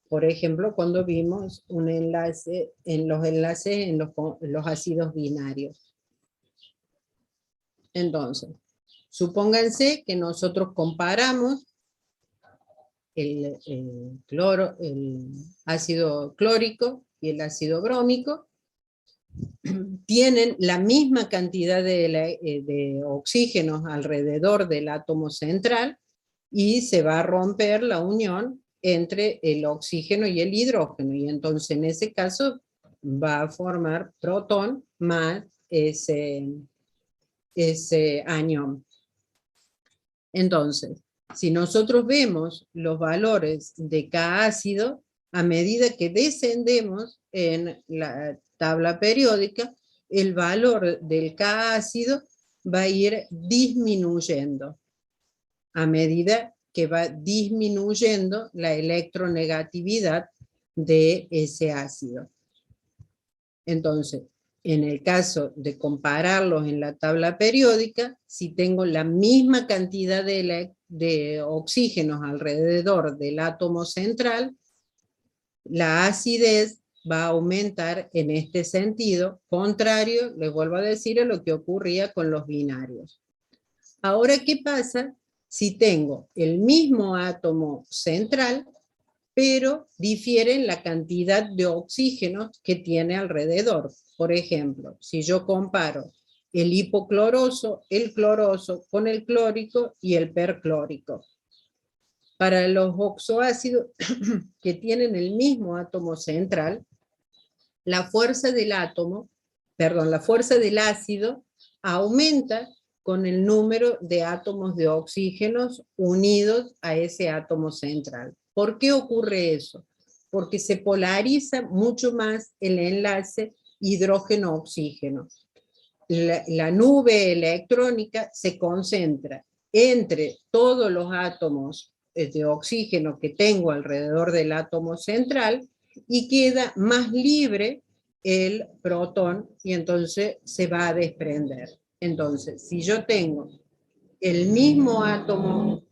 por ejemplo, cuando vimos un enlace en los ácidos binarios. Entonces, supónganse que nosotros comparamos el ácido clórico y el ácido brómico, tienen la misma cantidad de oxígenos alrededor del átomo central y se va a romper la unión entre el oxígeno y el hidrógeno, y entonces en ese caso va a formar protón más ese anión. Entonces, si nosotros vemos los valores de cada ácido, a medida que descendemos en la tabla periódica, el valor del K ácido va a ir disminuyendo a medida que va disminuyendo la electronegatividad de ese ácido. Entonces, en el caso de compararlos en la tabla periódica, si tengo la misma cantidad de oxígenos alrededor del átomo central, la acidez va a aumentar en este sentido, contrario, les vuelvo a decir, a lo que ocurría con los binarios. Ahora, ¿qué pasa si tengo el mismo átomo central, pero difiere en la cantidad de oxígenos que tiene alrededor? Por ejemplo, si yo comparo el hipocloroso, el cloroso con el clórico y el perclórico. Para los oxoácidos que tienen el mismo átomo central, la fuerza del ácido aumenta con el número de átomos de oxígenos unidos a ese átomo central. ¿Por qué ocurre eso? Porque se polariza mucho más el enlace hidrógeno-oxígeno. la nube electrónica se concentra entre todos los átomos de oxígeno que tengo alrededor del átomo central y queda más libre el protón y entonces se va a desprender. Entonces, si yo tengo el mismo átomo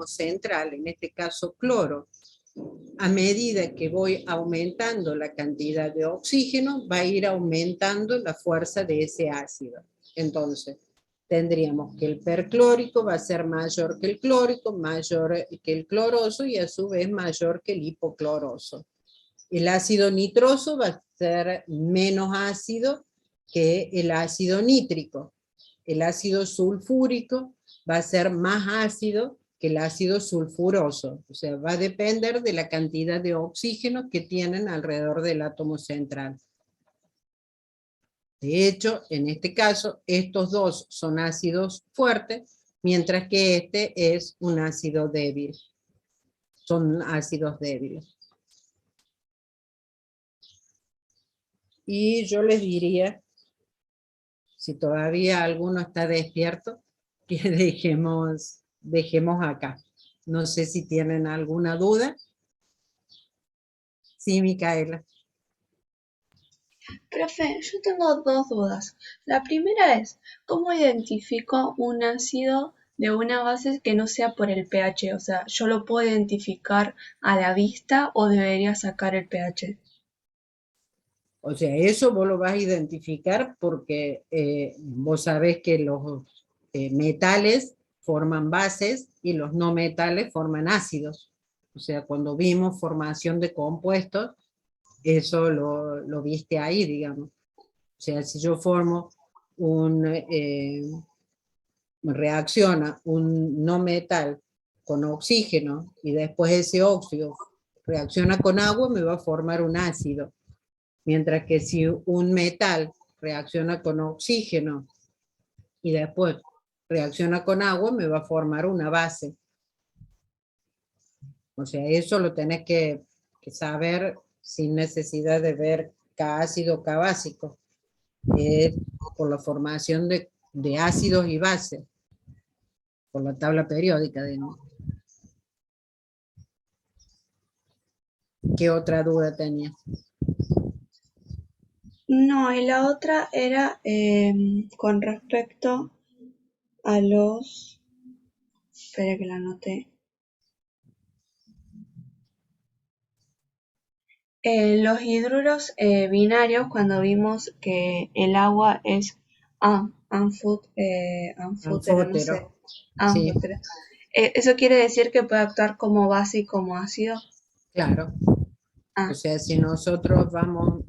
central, en este caso cloro, a medida que voy aumentando la cantidad de oxígeno, va a ir aumentando la fuerza de ese ácido. Entonces, tendríamos que el perclórico va a ser mayor que el clórico, mayor que el cloroso y a su vez mayor que el hipocloroso. El ácido nitroso va a ser menos ácido que el ácido nítrico. El ácido sulfúrico va a ser más ácido que el ácido sulfuroso. O sea, va a depender de la cantidad de oxígeno que tienen alrededor del átomo central. De hecho, en este caso, estos dos son ácidos fuertes, mientras que este es un ácido débil. Son ácidos débiles. Y yo les diría, si todavía alguno está despierto, que dejemos acá. No sé si tienen alguna duda. Sí, Micaela. Profe, yo tengo dos dudas. La primera es, ¿cómo identifico un ácido de una base que no sea por el pH? O sea, ¿yo lo puedo identificar a la vista o debería sacar el pH? O sea, eso vos lo vas a identificar porque vos sabés que los metales forman bases y los no metales forman ácidos. O sea, cuando vimos formación de compuestos, eso lo viste ahí, digamos. O sea, si yo formo reacciona un no metal con oxígeno y después ese óxido reacciona con agua, me va a formar un ácido. Mientras que si un metal reacciona con oxígeno y después reacciona con agua, me va a formar una base. O sea, eso lo tenés que saber sin necesidad de ver cada ácido, cada básico. Por la formación de ácidos y bases. Por la tabla periódica. ¿Qué otra duda tenías? No, y la otra era con respecto a los... Espera que la anoté. Los hidruros binarios, cuando vimos que el agua es anfótera, no sé. Anfótero. Sí, Anfótera. ¿Eso quiere decir que puede actuar como base y como ácido? claro. Ah. O sea, si nosotros vamos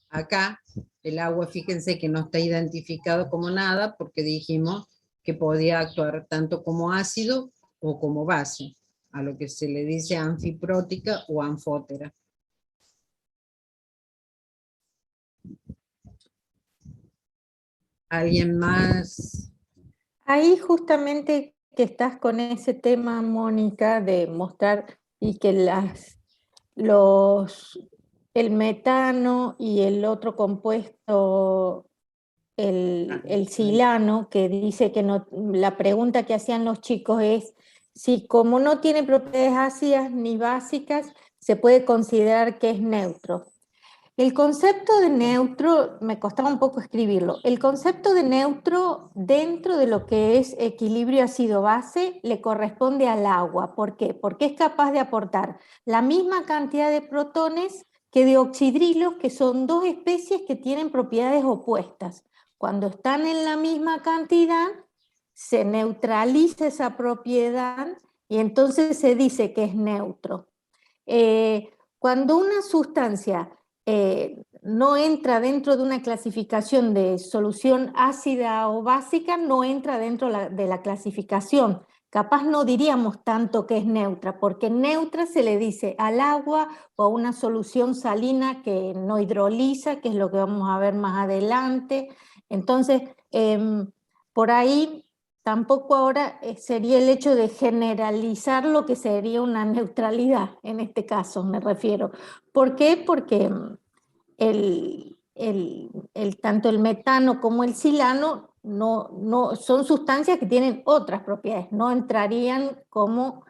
acá, el agua, fíjense que no está identificado como nada porque dijimos que podía actuar tanto como ácido o como base, a lo que se le dice anfiprótica o anfótera. ¿Alguien más? Ahí justamente que estás con ese tema, Mónica, de mostrar y que el metano y el otro compuesto, el silano, que dice que no, la pregunta que hacían los chicos es si como no tiene propiedades ácidas ni básicas, se puede considerar que es neutro. El concepto de neutro, me costaba un poco escribirlo, el concepto de neutro dentro de lo que es equilibrio ácido-base le corresponde al agua. ¿Por qué? Porque es capaz de aportar la misma cantidad de protones que de oxidrilos, que son dos especies que tienen propiedades opuestas. Cuando están en la misma cantidad, se neutraliza esa propiedad y entonces se dice que es neutro. Cuando una sustancia no entra dentro de una clasificación de solución ácida o básica, no entra dentro de la clasificación. Capaz no diríamos tanto que es neutra, porque neutra se le dice al agua o a una solución salina que no hidroliza, que es lo que vamos a ver más adelante. Entonces, por ahí tampoco ahora sería el hecho de generalizar lo que sería una neutralidad, en este caso me refiero. ¿Por qué? Porque tanto el metano como el silano son sustancias que tienen otras propiedades, no entrarían como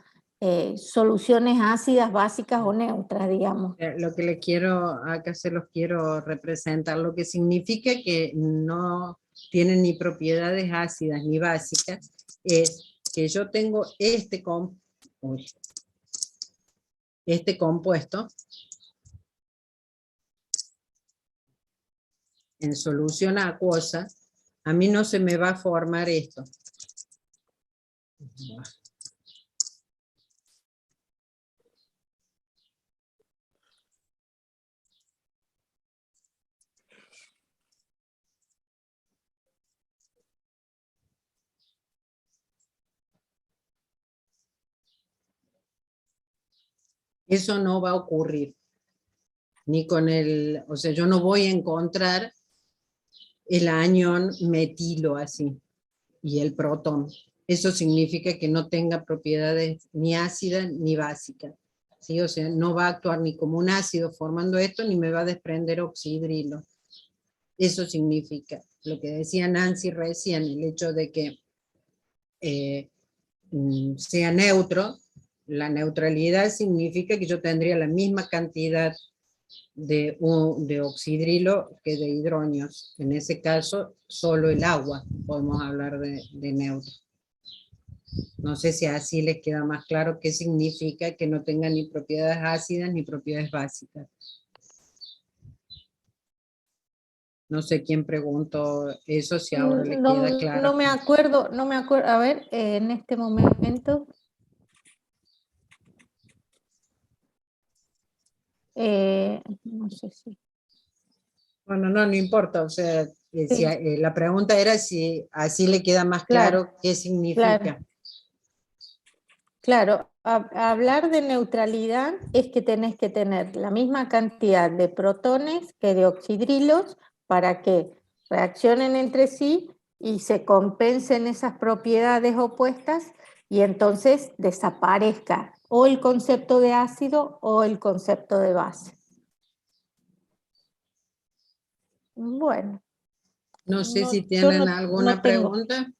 soluciones ácidas, básicas o neutras, digamos. Lo que le quiero, acá se los quiero representar, lo que significa que no tienen ni propiedades ácidas ni básicas, es que yo tengo este compuesto en solución acuosa, a mí no se me va a formar esto. Eso no va a ocurrir. Ni con o sea, yo no voy a encontrar el anión metilo así, y el protón. Eso significa que no tenga propiedades ni ácidas ni básicas. ¿Sí? O sea, no va a actuar ni como un ácido formando esto, ni me va a desprender oxidrilo. Eso significa, lo que decía Nancy recién, el hecho de que sea neutro. La neutralidad significa que yo tendría la misma cantidad de oxidrilo que de hidronios. En ese caso, solo el agua podemos hablar de neutro. No sé si así les queda más claro qué significa que no tenga ni propiedades ácidas ni propiedades básicas. No sé quién preguntó eso, si ahora les queda claro. No me acuerdo, a ver, en este momento. No sé si. Bueno, no importa, o sea, Sí. si, la pregunta era si así le queda más claro qué significa. Claro, hablar de neutralidad es que tenés que tener la misma cantidad de protones que de oxidrilos para que reaccionen entre sí y se compensen esas propiedades opuestas y entonces desaparezca o el concepto de ácido o el concepto de base. Bueno. No sé si tienen alguna pregunta.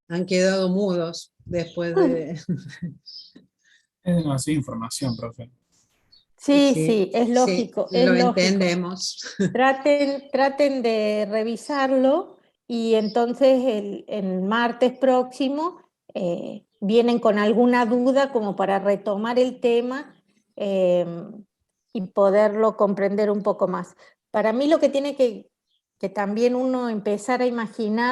Han quedado mudos después de... Es demasiada información, profe. Sí, es lógico. Sí, lo entendemos. Traten de revisarlo y entonces el martes próximo vienen con alguna duda como para retomar el tema y poderlo comprender un poco más. Para mí lo que tiene que también uno empezar a imaginar